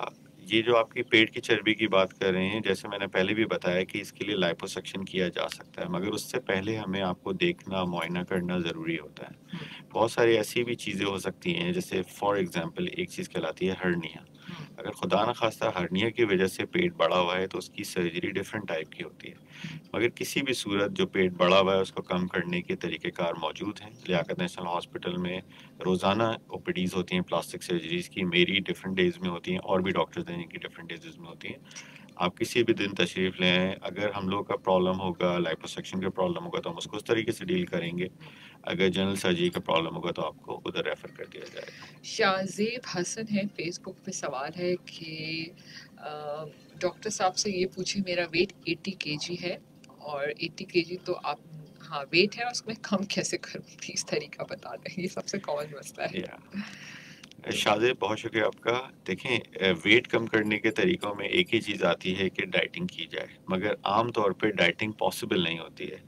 یہ جو آپ کی پیٹ کی چربی کی بات کر رہے ہیں, جیسے میں نے پہلے بھی بتایا کہ اس کے لیے لائپوسکشن کیا جا سکتا ہے, مگر اس سے پہلے ہمیں آپ کو دیکھنا, معائنہ کرنا ضروری ہوتا ہے. بہت ساری ایسی بھی چیزیں ہو سکتی ہیں, جیسے فار ایگزامپل ایک چیز کہلاتی ہے ہرنیا. اگر خدا نخواستہ ہرنیا کی وجہ سے پیٹ بڑا ہوا ہے تو اس کی سرجری ڈفرینٹ ٹائپ کی ہوتی ہے. مگر کسی بھی صورت جو پیٹ بڑا ہوا ہے اس کو کم کرنے کے طریقہ کار موجود ہیں. لیاقت نیشنل ہاسپٹل میں روزانہ او پی ڈیز ہوتی ہیں پلاسٹک سرجریز کی. میری ڈفرینٹ ڈیز میں ہوتی ہیں اور بھی ڈاکٹرز ہیں جن کی ڈفرینٹ ڈیز میں ہوتی ہیں. آپ کسی بھی دن تشریف لیں آئیں. اگر ہم لوگ کا پرابلم ہوگا, لائپوسیکشن کا پرابلم ہوگا, تو ہم اس کو اس طریقے سے ڈیل کریں گے. اگر جنرل سرجری کا پرابلم ہوگا تو آپ کو ادھر ریفر کر دیا جائے گا. شاہزیب حسن ہے, فیس بک پہ سوال ہے کہ ڈاکٹر صاحب سے یہ پوچھیں, میرا ویٹ 80 kg ہے, اور 80 kg تو آپ ہاں ویٹ ہے, اس میں کم کیسے کروں, پلیز طریقہ بتا دیں. یہ سب سے کامن مسئلہ ہے. شاہزیب بہت شکریہ آپ کا. دیکھیں, ویٹ کم کرنے کے طریقوں میں ایک ہی چیز آتی ہے کہ ڈائٹنگ کی جائے, مگر عام طور پہ ڈائٹنگ پاسبل نہیں ہوتی ہے.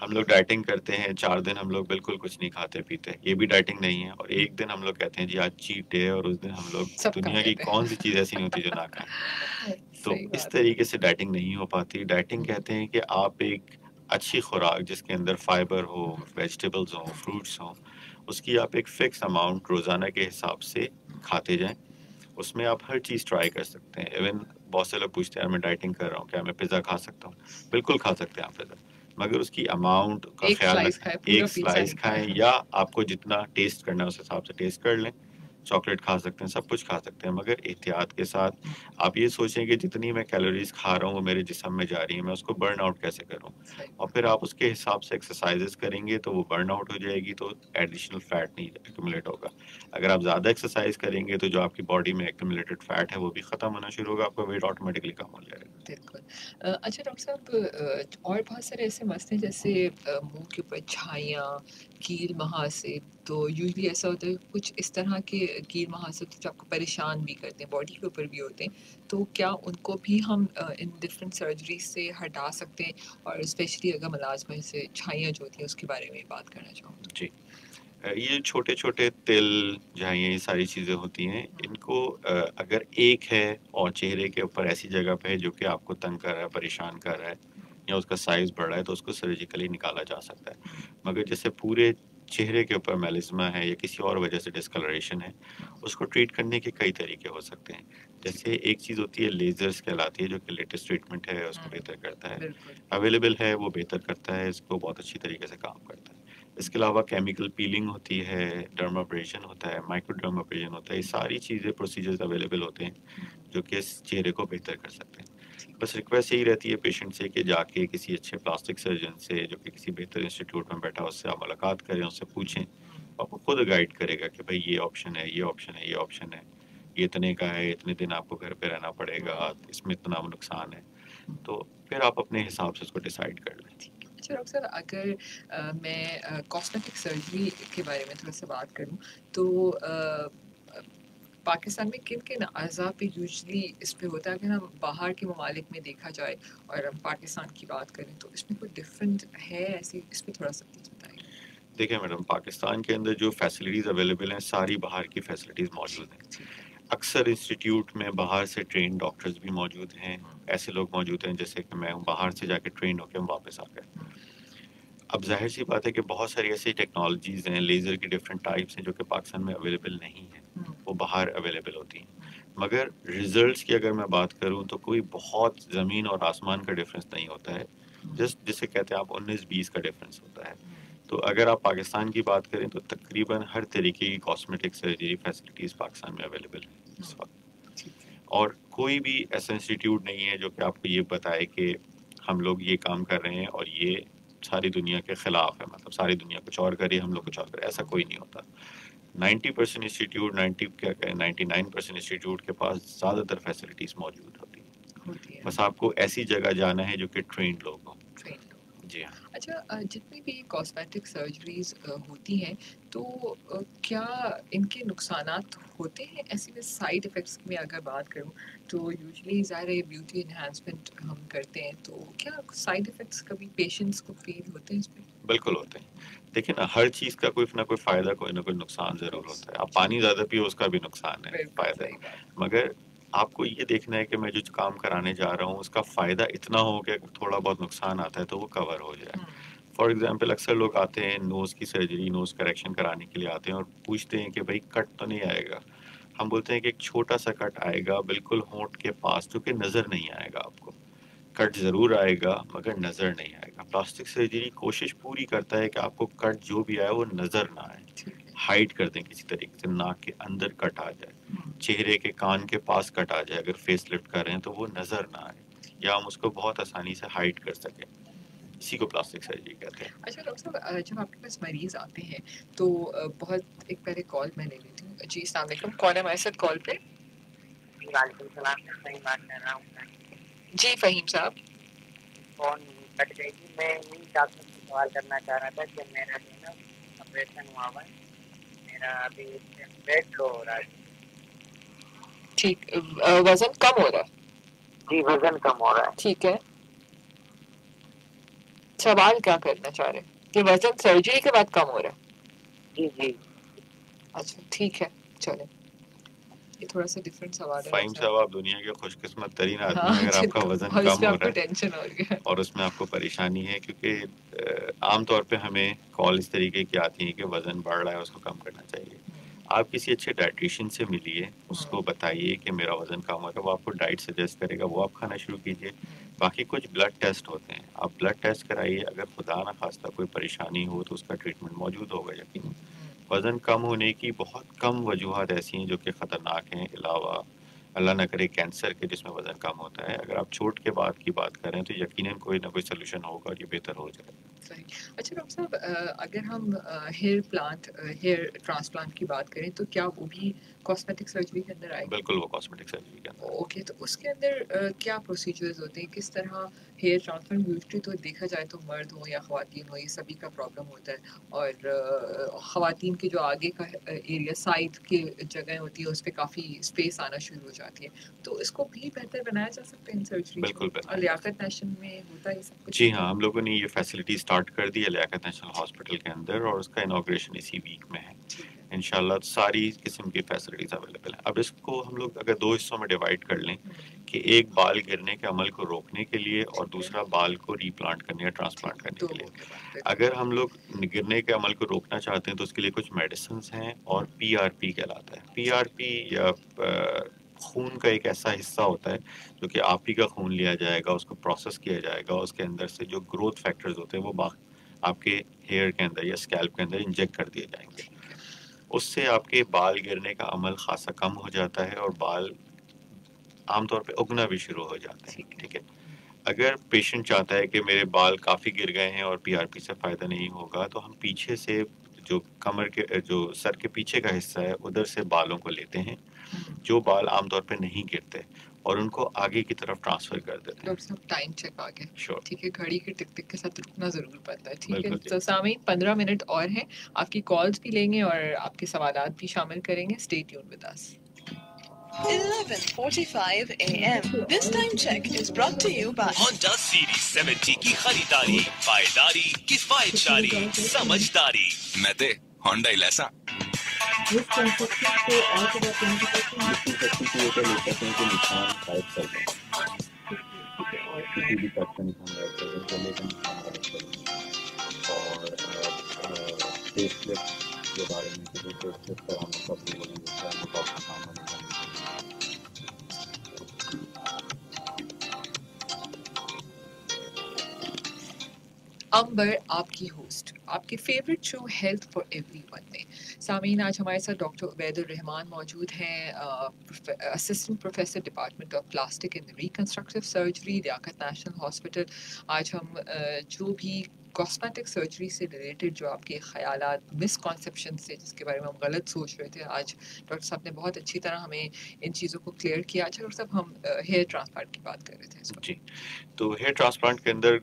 ہم لوگ ڈائٹنگ کرتے ہیں, 4 دن ہم لوگ بالکل کچھ نہیں کھاتے پیتے, یہ بھی ڈائٹنگ نہیں ہے. اور ایک دن ہم لوگ کہتے ہیں جی آج چیٹ ڈے ہے, اور اس دن ہم لوگ سب کھا دنیا کی لیتے ہیں. کون سی چیز ایسی نہیں ہوتی جو نہ کھائیں. تو صحیح اس بات. طریقے سے ڈائٹنگ نہیں ہو پاتی. ڈائٹنگ کہتے ہیں کہ آپ ایک اچھی خوراک جس کے اندر فائبر ہو, ویجیٹیبلز ہوں, فروٹس ہوں, اس کی آپ ایک فکس اماؤنٹ روزانہ کے حساب سے کھاتے جائیں. اس میں آپ ہر چیز ٹرائی کر سکتے ہیں. ایون بہت سے لوگ پوچھتے ہیں میں ڈائٹنگ کر رہا ہوں, کیا میں پیزا کھا سکتا ہوں؟ بالکل کھا سکتے ہیں آپ پیزا, مگر اس کی اماؤنٹ کا ایک خیال سلائس رکھیں. کھائے, پورا ایک پیزا سلائس نہیں کھائیں, کھائے. یا آپ کو جتنا ٹیسٹ کرنا ہے اس حساب سے ٹیسٹ کر لیں. چاکلیٹ کھا سکتے ہیں, سب کچھ کھا سکتے ہیں, مگر احتیاط کے ساتھ. آپ یہ سوچیں کہ جتنی میں کیلوریز کھا رہا ہوں وہ میرے جسم میں جا رہی ہیں, میں اس کو برن آؤٹ کیسے کروں. اور پھر آپ اس کے حساب سے ایکسرسائزز کریں گے تو وہ برن آؤٹ ہو جائے گی, تو ایڈیشنل فیٹ نہیں ایکومولیٹ ہوگا. اگر آپ زیادہ ایکسرسائز کریں گے تو جو آپ کی باڈی میں ایکومولیٹڈ فیٹ ہے وہ بھی ختم ہونا شروع ہوگا, آپ کا ویٹ آٹومیٹکلی کم ہو جائے گا. بالکل. اچھا ڈاکٹر صاحب, اور بہت سارے ایسے مسئلے جیسے منہ کے اوپر چھائیاں, کیل مہاسے, تو یوزلی ایسا ہوتا ہے کچھ اس طرح کے کیل مہاسے جو آپ کو پریشان بھی کرتے ہیں, باڈی کے اوپر بھی ہوتے ہیں, تو کیا ان کو بھی ہم ان ڈفرینٹ سرجریز سے ہٹا سکتے ہیں؟ اور اسپیشلی اگر ملازمہ سے چھائیاں جو ہوتی ہیں اس کے بارے میں بات کرنا چاہوں. جی, یہ چھوٹے چھوٹے تل جھائیاں, یہ ساری چیزیں ہوتی ہیں. ان کو اگر ایک ہے اور چہرے کے اوپر ایسی جگہ پہ ہے جو کہ آپ کو تنگ کر رہا ہے, پریشان کر رہا ہے, یا اس کا سائز بڑھ رہا ہے, تو اس کو سرجیکلی نکالا جا سکتا ہے. مگر جیسے پورے چہرے کے اوپر میلزما ہے یا کسی اور وجہ سے ڈسکلریشن ہے, اس کو ٹریٹ کرنے کے کئی طریقے ہو سکتے ہیں. جیسے ایک چیز ہوتی ہے لیزرز کہلاتی ہے, جو کہ لیٹسٹ ٹریٹمنٹ ہے, اس کو بہتر کرتا ہے. اویلیبل ہے, وہ بہتر کرتا ہے, اس کو بہت اچھی طریقے سے کام کرتا ہے. اس کے علاوہ کیمیکل پیلنگ ہوتی ہے, ڈرمابریشن ہوتا ہے, مائکرو ڈرمابریشن ہوتا ہے. یہ ساری چیزیں پروسیجرز اویلیبل ہوتے ہیں جو کہ اس چہرے کو بہتر کر سکتے ہیں. بس ریکویسٹ یہی رہتی ہے پیشنٹ سے کہ جا کے کسی اچھے پلاسٹک سرجن سے جو کہ کسی بہتر انسٹیٹیوٹ میں بیٹھا, اس سے آپ ملاقات کریں, اس سے پوچھیں, آپ کو خود گائیڈ کرے گا کہ بھائی یہ آپشن ہے, یہ آپشن ہے, یہ آپشن ہے, یہ اتنے کا ہے, اتنے دن آپ کو گھر پہ رہنا پڑے گا, اس میں اتنا نقصان ہے. تو پھر آپ اپنے حساب سے اس کو ڈیسائیڈ کر لیں. اچھا ڈاکٹر صاحب, اگر میں کاسمیٹک سرجری کے بارے میں تھوڑا سا بات کروں, تو پاکستان میں کن کن اعضاء پہ یوزلی اس پہ ہوتا ہے؟ اگر ہم باہر کے ممالک میں دیکھا جائے اور ہم پاکستان کی بات کریں تو اس میں کوئی ڈفرینٹ ہے ایسی؟ اس پہ تھوڑا سا پلیز بتائیے. دیکھیں میڈم، پاکستان کے اندر جو فیسلٹیز اویلیبل ہیں ساری باہر کی فیسلٹیز موجود ہیں. ٹھیک ہے. اکثر انسٹیٹیوٹ میں باہر سے ٹرین ڈاکٹرز بھی موجود ہیں. ایسے لوگ موجود ہیں جیسے کہ میں ہوں، باہر سے جا کے ٹرین ہو کے ہم واپس آ گئے. اب ظاہر سی بات ہے کہ بہت ساری ایسی ٹیکنالوجیز ہیں، لیزر کی ڈفرینٹ ٹائپس ہیں جو کہ پاکستان میں اویلیبل نہیں ہیں، وہ باہر اویلیبل ہوتی ہیں. مگر ریزلٹس کی اگر میں بات کروں تو کوئی بہت زمین اور آسمان کا ڈفرینس نہیں ہوتا ہے. جسٹ جسے کہتے ہیں آپ 19-20 کا ڈفرینس ہوتا ہے. تو اگر آپ پاکستان کی بات کریں تو تقریباً ہر طریقے کی کاسمیٹک سرجری فیسلٹیز پاکستان میں اویلیبل ہیں اس وقت. اور کوئی بھی ایسا انسٹیٹیوٹ نہیں ہے جو کہ آپ کو یہ بتائے کہ ہم لوگ یہ کام کر رہے ہیں اور یہ ساری دنیا کے خلاف ہے، مطلب ساری دنیا کچھ اور کرے ہم لوگ کچھ اور کرے، ایسا کوئی نہیں ہوتا. 90% انسٹیٹیوٹ 99% انسٹیٹیوٹ کے پاس زیادہ تر فیسلٹیز موجود ہوتی ہیں. بس آپ کو ایسی جگہ جانا ہے جو کہ ٹرینڈ لوگ ہوں. جی ہاں. اچھا، جتنی بھی کاسمیٹک سرجریز ہوتی ہیں تو کیا ان کے نقصانات ہوتے ہیں؟ ایسی میں سائڈ افیکٹس میں اگر بات کروں تو یوزلی ظاہر ہے بیوٹی انہینسمنٹ ہم کرتے ہیں، تو کیا سائڈ افیکٹس کبھی پیشنٹس کو فیل ہوتے ہیں اس پہ؟ بالکل ہوتے ہیں. دیکھیں نا، ہر چیز کا کوئی نہ کوئی فائدہ کوئی نہ کوئی نقصان ضرور ہوتا ہے. آپ پانی زیادہ پیو اس کا بھی نقصان ہے، فائدہ ہے. مگر آپ کو یہ دیکھنا ہے کہ میں جو کام کرانے جا رہا ہوں اس کا فائدہ اتنا ہو کہ اگر تھوڑا بہت نقصان آتا ہے تو وہ کور ہو جائے. فار ایگزامپل اکثر لوگ آتے ہیں نوز کی سرجری، نوز کریکشن کرانے کے لیے آتے ہیں اور پوچھتے ہیں کہ بھائی کٹ تو نہیں آئے گا. ہم بولتے ہیں کہ ایک چھوٹا سا کٹ آئے گا بالکل ہونٹ کے پاس جو کہ نظر نہیں آئے گا. آپ کو کٹ ضرور آئے گا مگر نظر نہیں آئے گا. پلاسٹک سرجری کوشش پوری کرتا ہے کہ آپ کو کٹ جو بھی آئے وہ نظر نہ آئے، ہائڈ کر دیں کسی طریقے سے. ناک کے اندر کٹ آ جائے، چہرے کے کان کے پاس کٹ آ جائے، اگر فیس لفٹ کر رہے ہیں تو وہ نظر نہ آئے یا ہم اس کو بہت آسانی سے ہائڈ کر سکیں. اسی کو پلاسٹک سرجری کہتے ہیں. اچھا ڈاکٹر صاحب، جب آپ کے پاس مریض آتے ہیں تو بہت ایک پہلے کال میں لے لیتی ہوں. جی السلام علیکم، کون ہے ہمارے ساتھ کال پہ؟ وعلیکم السلام، میں فہیم بات کر رہا ہوں. جی فہیم صاحب. فون کٹ گئی تھی. میں یہی ڈاکٹر سے سوال کرنا چاہ رہا تھا کہ میرا جو ہے نا آپریشن ہوا ہوا ہے، میرا ابھی ویٹ لو ہو رہا ہے. ٹھیک، وزن کم ہو رہا ہے؟ جی وزن کم ہو رہا ہے. ٹھیک ہے، سوال کیا کرنا چاہ رہے ہیں کہ وزن سرجری کے بعد کم ہو رہا ہے؟ جی جی. اچھا ٹھیک ہے، چلیں یہ تھوڑا سا ڈفرینٹ سوال ہے. فہیم صاحب، آپ دنیا کے خوش قسمت ترین آدمی ہاں ہیں اگر آپ کا وزن اور اس کم پہ ہو آپ رہا کو ہے ٹینشن ہو رہی ہے. اور اس میں آپ کو پریشانی ہے، کیونکہ عام طور پہ ہمیں کال اس طریقے کی آتی ہیں کہ وزن بڑھ رہا ہے، اس کو کم کرنا چاہیے. آپ کسی اچھے ڈائٹیشین سے ملیے، اس کو بتائیے کہ میرا وزن کم ہو رہا ہے، وہ آپ کو ڈائٹ سجیسٹ کرے گا، وہ آپ کھانا شروع کیجیے. باقی کچھ بلڈ ٹیسٹ ہوتے ہیں، آپ بلڈ ٹیسٹ کرائیے. اگر خدا نہ خواستہ کوئی پریشانی ہو تو اس کا ٹریٹمنٹ موجود ہوگا یقیناً. وزن کم ہونے کی بہت کم وجوہات ایسی ہیں جو کہ خطرناک ہیں، علاوہ اللہ نہ کرے کینسر کے جس میں وزن کم ہوتا ہے. اگر آپ چوٹ کے بعد کی بات کریں تو یقیناً کوئی نہ کوئی سلوشن ہوگا اور یہ بہتر ہو جائے. صحیح. اچھا ڈاکٹر صاحب، اگر ہم ہیئر ٹرانسپلانٹ کی بات کریں تو کیا وہ بھی کاسمیٹک سرجری کے اندر آئے گا؟ بالکل، وہ کاسمیٹک سرجری کے اندر. اوکے، تو اس کے اندر کیا پروسیجرز ہوتے ہیں؟ کس طرح ہیئر ٹرانسپلانٹ یوزلی تو دیکھا جائے تو مرد ہو یا خواتین ہو یہ سبھی کا پرابلم ہوتا ہے، اور خواتین کے جو آگے کا ایریا سائڈ کی جگہیں ہوتی ہے اس پہ کافی اسپیس آنا شروع ہو جاتی ہے، تو اس کو بھی بہتر بنایا جا سکتا ہے ان سرجری؟ بالکل اور لیاقت نیشن میں ہوتا ہے یہ سب کچھ؟ جی ہاں، ہم لوگوں نے یہ فیسلٹی اسٹارٹ کر دی ہے لیاقت نیشنل ہاسپٹل کے اندر، اور اس کا انوگریشن اسی ویک میں ہے. انشاءاللہ ساری قسم کی فیسلٹیز اویلیبل ہیں. اب اس کو ہم لوگ اگر دو حصوں میں ڈیوائڈ کر لیں کہ ایک بال گرنے کے عمل کو روکنے کے لیے اور دوسرا بال کو ری پلانٹ کرنے یا ٹرانسپلانٹ کرنے کے لیے. اگر ہم لوگ گرنے کے عمل کو روکنا چاہتے ہیں تو اس کے لیے کچھ میڈیسنز ہیں اور پی آر پی کہلاتا ہے. پی آر پی یا خون کا ایک ایسا حصہ ہوتا ہے جو کہ آپ ہی کا خون لیا جائے گا، اس کو پروسیس کیا جائے گا، اس کے اندر سے جو گروتھ فیکٹرز ہوتے ہیں وہ آپ کے ہیئر کے اندر یا اسکیلپ کے اندر انجیکٹ کر دیے جائیں گے. اس سے آپ کے بال گرنے کا عمل خاصا کم ہو جاتا ہے اور بال عام طور پہ اگنا بھی شروع ہو جاتا ہے. ٹھیک ہے، اگر پیشنٹ چاہتا ہے کہ میرے بال کافی گر گئے ہیں اور پی آر پی سے فائدہ نہیں ہوگا تو ہم پیچھے سے جو کمر کے جو سر کے پیچھے کا حصہ ہے ادھر سے بالوں کو لیتے ہیں جو بال عام طور پہ نہیں گرتے اور ان کو آگے کی طرف ٹرانسفر کر دیتے ہیں. ڈاکٹر صاحب ٹائم چیک آ گیا. شور. ٹھیک ہے، گھڑی کے ٹک ٹک کے ساتھ رکنا ضرور پڑتا ہے. ٹھیک ہے، بالکل تو سامعین 15 منٹ اور ہیں، آپ کی کالز بھی لیں گے اور آپ کے سوالات بھی شامل کریں گے. Stay tuned with us. 11:45 a.m. This time check is brought to you by Honda Series 70 की खरीदारी, पायदारी, किफायतशारी, समझदारी। मैं ते Honda ही लैसा। मिसकंसेप्शन को और थोड़ा क्लैरिफिकेशन मिसकंसेप्शन की ये तो लेते हैं कि निशान गायब कर दें, ठीक है, और किसी भी तक का निशान गायब कर दें, गले का निशान गायब कर दें, और फेस लिफ्ट के बारे में कि फेस लिफ्ट कराने का भी वही होता है, वो आपका काम होने का। अंबर आपकी होस्ट आपके favourite show health for everyone में। सामीन, आज हमारे साथ डॉक्टर उबैदुर रहमान मौजूद हैं, assistant professor department of plastic and reconstructive surgery, Liaquat national hospital. आज हम जो भी कॉस्मेटिक सर्जरी से रिलेटेड जो आपके ख़यालात, मिसकॉन्सेप्शन से जिसके बारे में हम गलत सोच रहे थे, आज डॉक्टर साहब ने बहुत अच्छी तरह हमें इन चीज़ों को क्लियर किया। अच्छा डॉक्टर साहब, हम हेयर ट्रांसप्लांट की बात कर रहे थे इस वक्त। जी, तो हेयर ट्रांसप्लांट के अंदर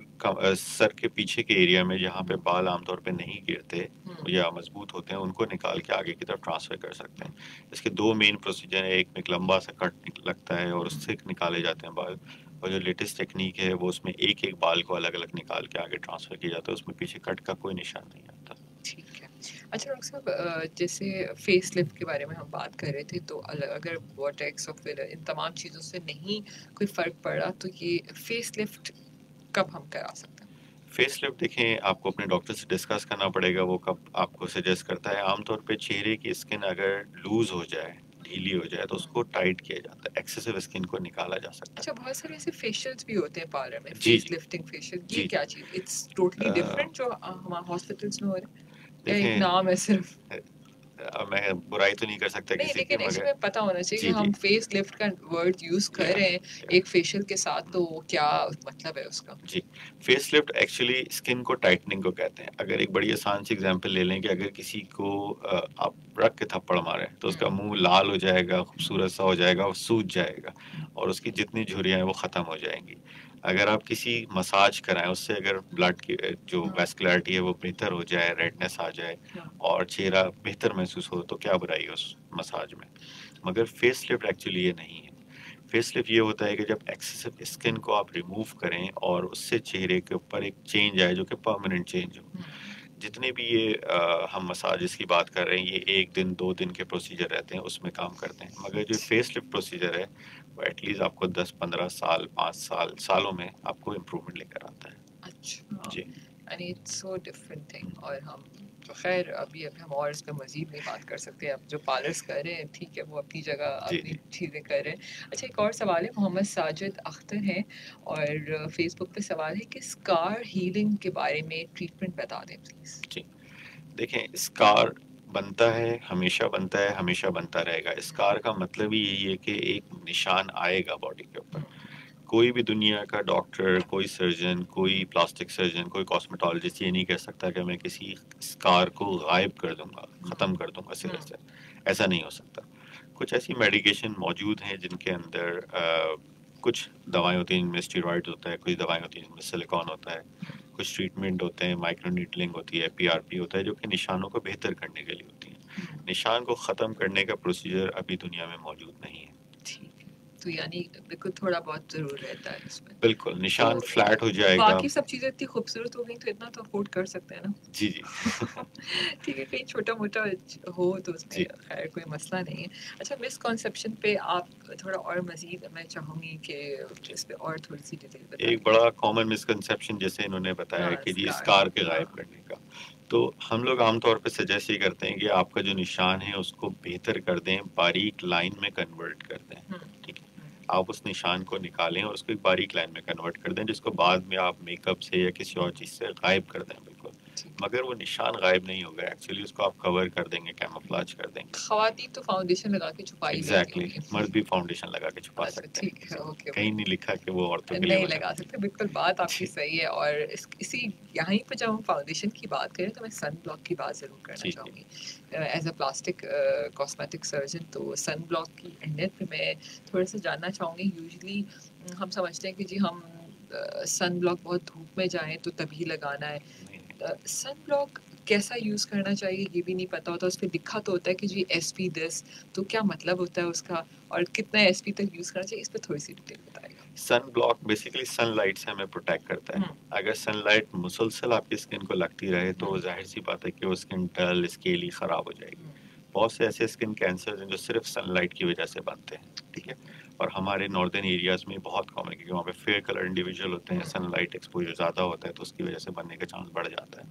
सर के पीछे के एरिया में जहाँ पे बाल आमतौर पे नहीं गिरते या मजबूत होते हैं, उनको निकाल के आगे की तरफ ट्रांसफर कर सकते हैं। इसके दो मेन प्रोसीजर हैं, एक में एक लंबा सा कट लगता है और उससे निकाले जाते हैं बाल, और जो लेटेस्ट टेक्निक है वो उसमें एक एक बाल को अलग अलग निकाल के आगे ट्रांसफर किया जाता है, उसमें पीछे कट का कोई निशान नहीं आता। ठीक है। अच्छा डॉक्टर साहब, जैसे फेस लिफ्ट के बारे में हम बात कर रहे थे, तो अगर बोटॉक्स और फिर इन तमाम चीज़ों से नहीं कोई फ़र्क पड़ा, तो ये फेस लिफ्ट कब हम करा सकते हैं? फेस लिफ्ट देखें, आपको अपने डॉक्टर से डिस्कस करना पड़ेगा वो कब आपको सजेस्ट करता है। आमतौर पे चेहरे की स्किन अगर लूज हो जाए, ढीली हो जाए, तो उसको टाइट किया जाता है, एक्सेसिव स्किन को निकाला जा सकता है। अच्छा, बहुत सारे ऐसे फेशियल्स भी होते हैं पार्लर में, जी, फेस लिफ्टिंग फेशियल, ये जी। क्या चीज़? इट्स टोटली अ, डिफरेंट जो हमारे हॉस्पिटल्स में हो रहे हैं, या एक देखें, नाम है सिर्फ? मैं बुराई तो नहीं कर सकता नहीं, किसी की, लेकिन मगर एक्चुअली में पता होना चाहिए जी, कि जी। हम फेस लिफ्ट का वर्ड यूज़ कर रहे हैं एक फेशियल के साथ, तो क्या मतलब है उसका? जी, फेस लिफ्ट एक्चुअली स्किन को टाइटनिंग को कहते हैं। अगर एक बड़ी आसान सी एग्जांपल ले लें कि अगर किसी को आप रख के थप्पड़ मारें, तो उसका मुंह लाल हो जाएगा, खूबसूरत सा हो जाएगा और सूज जाएगा, और उसकी जितनी झुर्रियाँ हैं वो ख़त्म हो जाएंगी। अगर आप किसी मसाज कराएं, उससे अगर ब्लड की जो वैस्कुलरिटी है वो बेहतर हो जाए, रेडनेस आ जाए और चेहरा बेहतर महसूस हो, तो क्या बुराई है उस मसाज में। मगर फेस लिफ्ट एक्चुअली ये नहीं है। फेस लिफ्ट ये होता है कि जब एक्सेसिव स्किन को आप रिमूव करें और उससे चेहरे के ऊपर एक चेंज आए जो कि परमानेंट चेंज हो। जितने भी ये हम मसाजेस की बात कर रहे हैं, ये 1 दिन 2 दिन के प्रोसीजर रहते हैं, उसमें काम करते हैं। मगर जो फेस लिफ्ट प्रोसीजर है वो एटलीस्ट आपको 10-15 साल, 5 सालों में आपको इम्प्रूवमेंट लेकर आता है। अच्छा, जी। And it's so different thing. और हम तो खैर अभी हम और इस पे मजीद नहीं बात कर सकते। अब जो पार्लर्स कर रहे हैं, ठीक है, वो अपनी जगह जी, अपनी जी। चीज़ें कर रहे हैं। अच्छा, एक और सवाल है, मोहम्मद साजिद अख्तर हैं और फेसबुक पे सवाल है कि स्कार हीलिंग के बारे में ट्रीटमेंट बता दें प्लीज़। जी, देखें, स्कार बनता है, हमेशा बनता है, हमेशा बनता रहेगा। स्कार का मतलब ही यही है कि एक निशान आएगा बॉडी के ऊपर। कोई भी दुनिया का डॉक्टर, कोई सर्जन, कोई प्लास्टिक सर्जन, कोई कॉस्मेटोलॉजिस्ट ये नहीं कह सकता कि मैं किसी स्कार को गायब कर दूंगा, ख़त्म कर दूंगा सिरे से। ऐसा नहीं हो सकता। कुछ ऐसी मेडिकेशन मौजूद हैं जिनके अंदर कुछ दवाएं होती हैं जिनमें स्टेरॉइड्स होता है, कुछ दवाएं होती हैं जिनमें सिलिकॉन होता है, कुछ ट्रीटमेंट होते हैं, माइक्रो नीडलिंग होती है, पीआरपी होता है, जो कि निशानों को बेहतर करने के लिए होती हैं। निशान को ख़त्म करने का प्रोसीजर अभी दुनिया में मौजूद नहीं है। ठीक है, तो यानी बिल्कुल थोड़ा बहुत ज़रूर रहता है इसमें। बिल्कुल, निशान तो फ्लैट हो जाएगा। बाकी सब चीज़ें इतनी खूबसूरत हो गई तो इतना तो अफोर्ड कर सकते हैं ना। जी, जी। ठीक है, कहीं छोटा-मोटा हो तो उसमें जी। खैर कोई मसला नहीं है। अच्छा, मिसकॉन्सेप्शन पे आप थोड़ा और मज़ीद, मैं चाहूँगी कि इस पे और थोड़ी-सी डिटेल बताएँ। एक बड़ा कॉमन मिसकंसेप्शन जैसे इन्होंने बताया हाँ, कि जी स्कार, स्कार के हाँ। गायब करने का, तो हम लोग आमतौर पे सजेस्ट ये करते हैं कि आपका जो निशान है उसको बेहतर कर दें, बारीक लाइन में कन्वर्ट कर दें। ठीक है, आप उस निशान को निकालें और उसको एक बारीक लाइन में कन्वर्ट कर दें, जिसको बाद में आप मेकअप से या किसी और चीज़ से गायब कर दें बिल्कुल। मगर वो निशान गायब नहीं होगा, एक्चुअली उसको आप कवर कर देंगे, कैमोफ्लेज कर देंगे। ख़वातीन तो फाउंडेशन लगा के छुपा ही लेती एग्जैक्टली, होंगी। मर्द भी फाउंडेशन लगा के छुपा अच्छा, सकते हैं। ठीक है, ओके। कहीं नहीं लिखा कि वो औरतों के लिए नहीं बना लगा है। सकते, बिल्कुल बात आपकी सही है। और इसी यहीं पे जब हम फाउंडेशन की बात करें तो मैं सन ब्लॉक की बात ज़रूर करना जी, जी। चाहूँगी। As a plastic cosmetic surgeon, तो सन ब्लॉक की अहमियत पे मैं थोड़ा सा जानना चाहूँगी। यूजुअली हम समझते हैं कि जी हम सन ब्लॉक बहुत धूप में जाएं तो तभी लगाना है। सन ब्लॉक کیسا یوز کرنا چاہیے یہ بھی نہیں پتہ ہوتا. اس پہ لکھا تو ہوتا ہے کہ جی ایس پی دس, تو کیا مطلب ہوتا ہے اس کا اور کتنا ایس پی تک یوز کرنا چاہیے, اس پہ تھوڑی سی ڈیٹیل بتائیے گا. سن بلاک بیسیکلی سن لائٹ سے ہمیں پروٹیکٹ کرتا ہے. اگر سن لائٹ مسلسل آپ کی اسکن کو لگتی رہے تو ظاہر سی بات ہے کہ وہ اسکن ڈل اسکیلی خراب ہو جائے گی. بہت سے ایسے اسکن کینسر ہیں جو صرف سن لائٹ کی وجہ سے بنتے ہیں, ٹھیک ہے, اور ہمارے ناردرن ایریاز میں بہت کامن ہے کیونکہ وہاں پہ فیئر کلر انڈیویجول ہوتے ہیں, سن لائٹ ایکسپوجر زیادہ ہوتا ہے تو اس کی وجہ سے بننے کا چانس بڑھ جاتا ہے.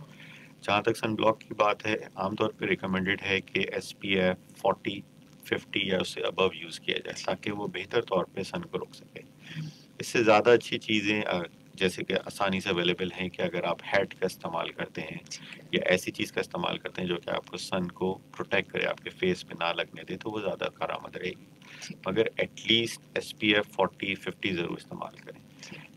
جہاں تک سن بلاک کی بات ہے, عام طور پہ ریکمینڈڈ ہے کہ ایس پی ایف 40-50 یا اس سے ابو یوز کیا جائے تاکہ وہ بہتر طور پہ سن کو روک سکے. اس سے زیادہ اچھی چیزیں جیسے کہ آسانی سے اویلیبل ہیں کہ اگر آپ ہیٹ کا استعمال کرتے ہیں یا ایسی چیز کا استعمال کرتے ہیں جو کہ آپ کو سن کو پروٹیکٹ کرے, آپ کے فیس پہ نہ لگنے دے, تو وہ زیادہ کارآمد رہے گی. مگر at least S P F 40-50 ضرور استعمال کریں.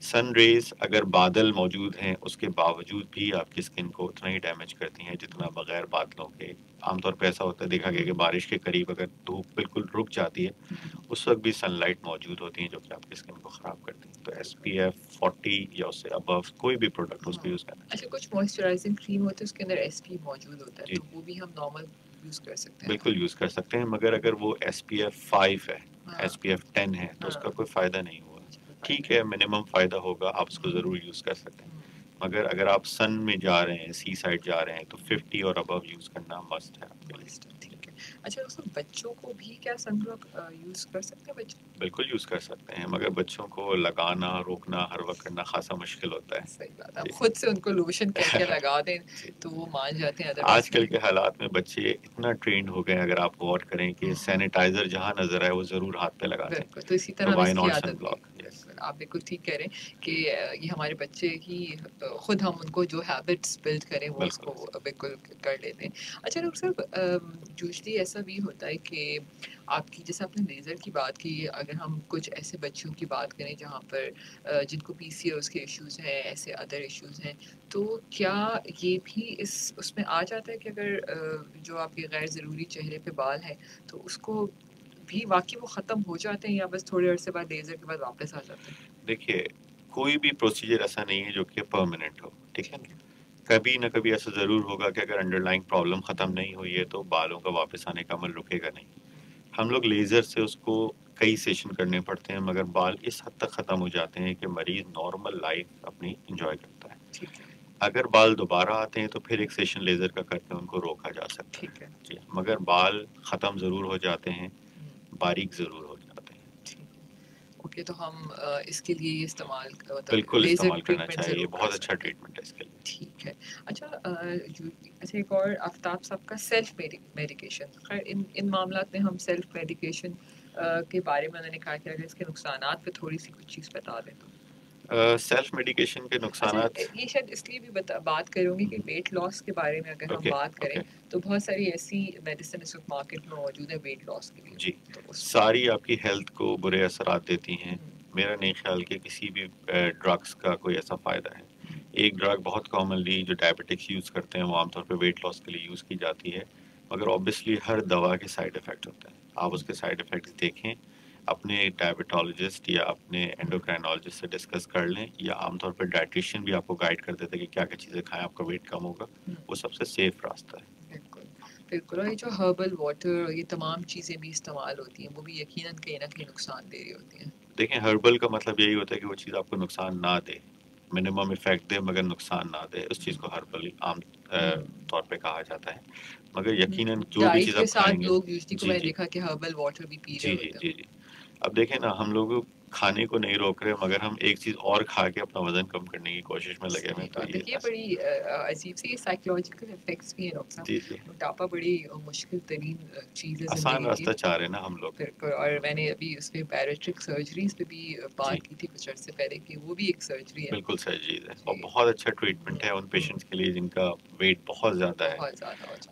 سن ریز اگر بادل موجود ہیں اس کے باوجود بھی آپ کی اسکن کو اتنا ہی ڈیمیج کرتی ہیں جتنا بغیر بادلوں کے. عام طور پہ ایسا ہوتا ہے, دیکھا گیا کہ بارش کے قریب اگر دھوپ بالکل رک جاتی ہے اس وقت بھی سن لائٹ موجود ہوتی ہیں جو کہ آپ کی اسکن کو خراب کرتی ہیں. تو ایس پی ایف 40 یا اس سے ابو کوئی بھی پروڈکٹ اس کو یوز کرنا اچھا, کچھ موئسچرائزنگ کریم ہوتے ہیں اس کے اندر ایس پی موجود ہوتا ہے, جی, تو وہ بھی ہم نارمل یوز کر سکتے ہیں. بالکل یوز کر سکتے ہیں, مگر اگر وہ ایس پی ایف 5 ہے, ایس پی ایف 10 ہے تو اس کا کوئی فائدہ نہیں ہوا. ٹھیک ہے, منیمم فائدہ ہوگا, آپ اس کو ضرور یوز کر سکتے ہیں. مگر اگر آپ سن میں جا رہے ہیں, سی سائڈ جا رہے ہیں, تو 50 اور ابو یوز کرنا مسٹ ہے آپ کے لیے. ٹھیک ہے. اچھا ڈاکٹر صاحب, بچوں کو بھی کیا سن بلاک یوز کر سکتے ہیں بچے؟ بالکل یوز کر سکتے ہیں, مگر بچوں کو لگانا روکنا ہر وقت کرنا خاصا مشکل ہوتا ہے. صحیح بات ہے, خود سے ان کو لوشن کہہ کے لگا دیں تو وہ مان جاتے ہیں. آج کل کے حالات میں بچے اتنا ٹرینڈ ہو گئے ہیں, اگر آپ غور کریں کہ سینیٹائزر جہاں نظر آئے وہ ضرور ہاتھ پہ لگاتے ہیں. تو اسی طرح وائی اس کی ناٹ عادت سن بلاک. آپ بالکل ٹھیک کہہ رہے ہیں کہ یہ ہمارے بچے ہی خود ہم ان کو جو ہیبٹس بلڈ کریں وہ اس کو بالکل کر لیتے ہیں. اچھا ڈاکٹر صاحب, یوزلی ایسا بھی ہوتا ہے کہ آپ کی جیسے آپ نے لیزر کی بات کی, اگر ہم کچھ ایسے بچوں کی بات کریں جہاں پر جن کو پی سی اوز کے ایشوز ہیں, ایسے ادر ایشوز ہیں, تو کیا یہ بھی اس میں آ جاتا ہے کہ اگر جو آپ کے غیر ضروری چہرے پہ بال ہیں تو اس کو بھی واقعی وہ ختم ہو جاتے ہیں یا بس تھوڑے عرصے بعد لیزر کے بعد واپس آ جاتے ہیں؟ دیکھیے, کوئی بھی پروسیجر ایسا نہیں ہے جو کہ پرماننٹ ہو, ٹھیک ہے نا. کبھی نہ کبھی ایسا ضرور ہوگا کہ اگر انڈر لائن پرابلم ختم نہیں ہوئی ہے تو بالوں کا واپس آنے کا عمل رکے گا نہیں. ہم لوگ لیزر سے اس کو کئی سیشن کرنے پڑتے ہیں, مگر بال اس حد تک ختم ہو جاتے ہیں کہ مریض نارمل لائف اپنی انجوائے کرتا ہے. اگر بال دوبارہ آتے ہیں تو پھر ایک سیشن لیزر کا کر کے ان کو روکا جا سکتا ہے. جی, مگر بال ختم ضرور ہو جاتے ہیں, باریک ضرور ہو جاتے ہیں. اوکے, تو ہم اس کے لیے استعمال بالکل لیزر استعمال کرنا ٹریٹمنٹ چاہیے, ضرور بہت کر اچھا سکتے ہیں. ٹریٹمنٹ ہے اس کے لیے. ٹھیک ہے. اچھا ایک اور, آفتاب صاحب کا سیلف میڈیکیشن. خیر ان معاملات میں ہم سیلف میڈیکیشن کے بارے میں نے کہا کہ اگر اس کے نقصانات پہ تھوڑی سی کچھ چیز بتا دیں تو. سیلف میڈیکیشن کے نقصانات, یہ شاید اس لیے بھی بات کروں گی کہ ویٹ لاس کے بارے میں اگر ہم بات کریں تو بہت ساری ایسی میڈیسن اس وقت مارکیٹ میں موجود ہے ویٹ لاس کے لیے. جی, ساری آپ کی ہیلتھ کو برے اثرات دیتی ہیں. میرا نہیں خیال کہ کسی بھی ڈرگس کا کوئی ایسا فائدہ ہے. ایک ڈرگ بہت کامنلی جو ڈائبٹکس یوز کرتے ہیں وہ عام طور پہ ویٹ لاس کے لیے یوز کی جاتی ہے, مگر اوبیسلی ہر دوا کے سائڈ افیکٹ ہوتے ہیں. آپ اس کے سائڈ افیکٹس دیکھیں, اپنے ڈائبٹالوجسٹ یا اپنے اینڈوکرائنالوجسٹ سے ڈسکس کر لیں, یا عام طور پہ ڈائٹیشین بھی آپ کو گائیڈ کر دیتا ہے کہ کیا کیا چیزیں کھائیں آپ کا ویٹ کم ہوگا. وہ سب سے سیف راستہ ہے. بالکل. اور یہ جو ہربل واٹر, یہ تمام چیزیں بھی استعمال ہوتی ہیں, وہ بھی یقیناً کہیں نہ کہیں نقصان دہ رہی ہوتی ہیں. دیکھیں, ہربل کا مطلب یہی ہوتا ہے کہ وہ چیز آپ کو نقصان نہ دے, منیمم افیکٹ دے مگر نقصان نہ دے. اس چیز کو ہربل عام طور پہ کہا جاتا ہے. مگر یقیناً جو بھی چیز آپ کھائیں گے, لوگ یوزلی کو میں دیکھا کہ ہربل واٹر بھی پی رہے ہوتے ہیں. جی. اب دیکھیں نا, ہم لوگ کھانے کو نہیں روک رہے مگر ہم ایک چیز اور کھا کے اپنا وزن کم کرنے کی کوشش میں لگے ہوئے ہیں. تو یہ بڑی عجیب سی سائیکولوجیکل افیکٹس بھی ہیں ڈاکٹر صاحب. موٹاپا بڑی مشکل ترین چیز ہے, آسان راستہ چاہ رہے ہیں نا ہم لوگ. بالکل. اور میں نے ابھی اس پہ بیریٹرک سرجریز پہ بھی بات کی تھی کچھ عرصے پہلے کہ وہ بھی ایک سرجری ہے. بالکل سرجریز ہے, اور بہت اچھا ٹریٹمنٹ ہے ان پیشنٹس کے لیے جن کا ویٹ بہت زیادہ ہے,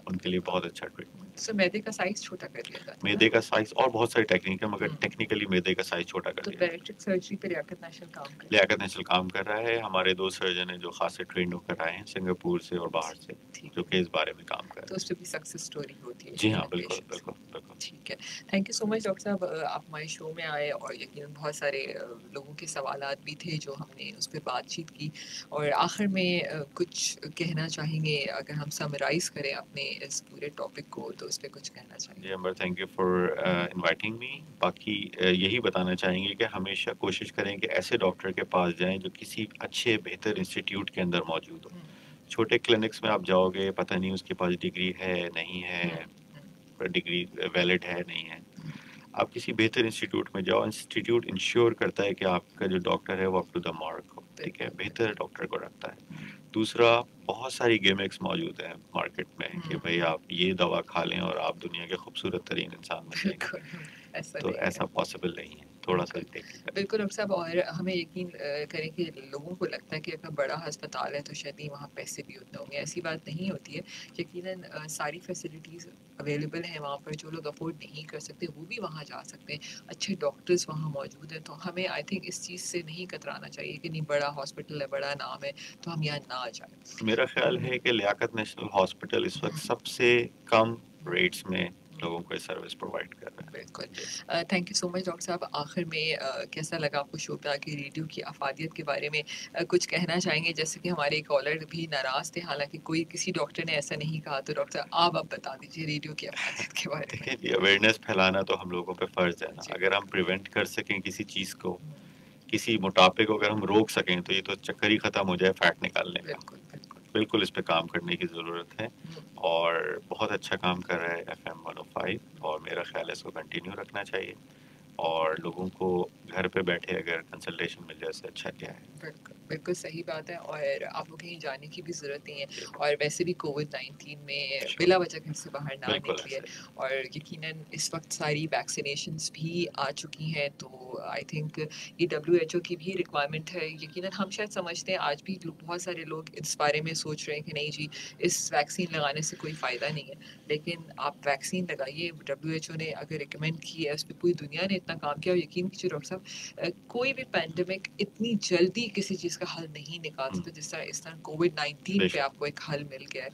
ان کے لیے بہت اچھا ٹریٹمنٹ. सो मैदे का साइज छोटा कर दिया जाता है मैदे का साइज और बहुत सारी टेक्निक है, मगर हम्म। टेक्निकली मैदे का साइज छोटा कर तो दिया। बैरिट्रिक सर्जरी पे लियाकत नेशनल काम कर लियाकत नेशनल काम कर रहा है, हमारे 2 सर्जन हैं जो खास से ट्रेंड होकर आए हैं सिंगापुर से और बाहर से, ठीक जो कि इस बारे में काम कर तो रहे उस पे भी सक्सेस स्टोरी होती है हैं। जी हाँ, यकीनन बिल्कुल patients। बिल्कुल बिल्कुल। ठीक है, thank you so much doctor साहब, आप हमारे शो में आए और यकीनन बहुत सारे लोगों के सवालात भी थे जो हमने उस पर बातचीत की, और आखिर में कुछ कहना चाहेंगे अगर हम समराइज़ करें अपने इस पूरे टॉपिक को, तो उस पर कुछ कहना जी चाहेंगे? Amber, thank you for inviting me. बाकी यही बताना चाहेंगे कि हमेशा कोशिश करें कि ऐसे डॉक्टर के पास जाएं जो किसी अच्छे बेहतर इंस्टीट्यूट के अंदर मौजूद हो। छोटे क्लिनिक्स में आप जाओगे, पता नहीं उसके पास डिग्री है नहीं है, डिग्री वैलिड है नहीं है। आप किसी बेहतर इंस्टीट्यूट में जाओ, इंस्टीट्यूट इंश्योर करता है कि आपका जो डॉक्टर है वो अप टू द मार्क हो, ठीक है, बेहतर डॉक्टर को रखता है। दूसरा, बहुत सारी गिमिक्स मौजूद हैं मार्केट में कि भाई आप ये दवा खा लें और आप दुनिया के खूबसूरत तरीन इंसान बन जाएंगे, बिल्कुल ऐसा तो नहीं है। ऐसा पॉसिबल नहीं है, थोड़ा सा देखिए। बिल्कुल डॉक्टर साहब, और हमें यकीन करें कि लोगों को लगता है कि अगर बड़ा अस्पताल है तो शायद ही वहाँ पैसे भी उतने होंगे, ऐसी बात नहीं होती है। यकीनन सारी फैसिलिटीज़ अवेलेबल हैं वहाँ पर, जो लोग अफोर्ड नहीं कर सकते वो भी वहाँ जा सकते हैं, अच्छे डॉक्टर्स वहाँ मौजूद हैं। तो हमें आई थिंक इस चीज़ से नहीं कतराना चाहिए कि नहीं बड़ा हॉस्पिटल है, बड़ा नाम है, तो हम यहाँ ना जाएँ। मेरा ख्याल है कि लियाकत नेशनल हॉस्पिटल इस वक्त सबसे कम रेट्स में लोगों को सर्विस प्रोवाइड कर रहा है। बिल्कुल, thank you so much doctor साहब। आखिर में कैसा लगा आपको शो पे आके? रेडियो की अफादियत के बारे में कुछ कहना चाहेंगे? जैसे कि हमारे कॉलर भी नाराज़ थे, हालांकि कोई किसी डॉक्टर ने ऐसा नहीं कहा, तो डॉक्टर साहब आप बता दीजिए रेडियो की अफादियत के बारे में। देखिए जी, अवेयरनेस फैलाना तो हम लोगों पे फर्ज है ना। जी। अगर हम प्रिवेंट कर सकें किसी चीज़ को, किसी मोटापे को अगर हम रोक सकें, तो ये तो चक्कर ही खत्म हो जाए फैट निकालने का। बिल्कुल बिल्कुल बिल्कुल इस पे काम करने की ज़रूरत है, और बहुत अच्छा काम कर रहा है FM 105, और मेरा ख्याल है इसको कंटिन्यू रखना चाहिए, और लोगों को घर पे बैठे अगर कंसल्टेशन मिल जाए इससे अच्छा क्या है। बिल्कुल बिल्कुल सही बात है, और आपको कहीं जाने की भी ज़रूरत नहीं है, और वैसे भी कोविड-19 में बिला वजह घर से बाहर ना बिल्कुल निकलिए, ऐसे। और यकीनन इस वक्त सारी वैक्सीनेशंस भी आ चुकी हैं, तो आई थिंक ये WHO की भी रिक्वायरमेंट है। यकीनन हम शायद समझते हैं आज भी बहुत सारे लोग इस बारे में सोच रहे हैं कि नहीं जी इस वैक्सीन लगाने से कोई फ़ायदा नहीं है, लेकिन आप वैक्सीन लगाइए। WHO ने अगर रिकमेंड की है, उस पर पूरी दुनिया ने इतना काम किया, और यकीन कीजिए डॉक्टर साहब कोई भी पैंडेमिक इतनी जल्दी किसी चीज़ का हल नहीं निकाल सकता जिस तरह इस तरह कोविड-19 पे बेशक। आपको एक हल मिल गया है।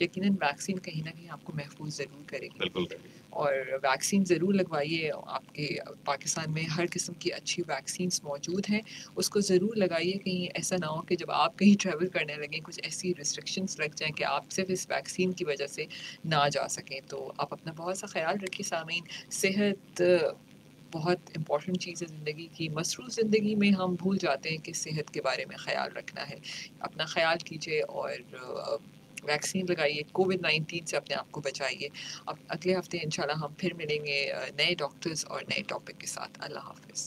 यकीनन वैक्सीन कहीं ना कहीं आपको महफूज ज़रूर करेगी, बिल्कुल। और वैक्सीन ज़रूर लगवाइए। आपके पाकिस्तान में हर किस्म की अच्छी वैक्सीन्स मौजूद हैं, उसको ज़रूर लगाइए। कहीं ऐसा ना हो कि जब आप कहीं ट्रैवल करने लगें कुछ ऐसी रिस्ट्रिक्शंस लग जाएं कि आप सिर्फ इस वैक्सीन की वजह से ना जा सकें। तो आप अपना बहुत सा ख्याल रखिए सामीन। सेहत बहुत इम्पॉर्टेंट चीज़ है ज़िंदगी की। मसरूफ़ ज़िंदगी में हम भूल जाते हैं कि सेहत के बारे में ख़्याल रखना है। अपना ख्याल कीजिए और वैक्सीन लगाइए, कोविड-19 से अपने आप को बचाइए। अब अगले हफ्ते इंशाल्लाह हम फिर मिलेंगे नए डॉक्टर्स और नए टॉपिक के साथ। अल्लाह हाफ़िज़।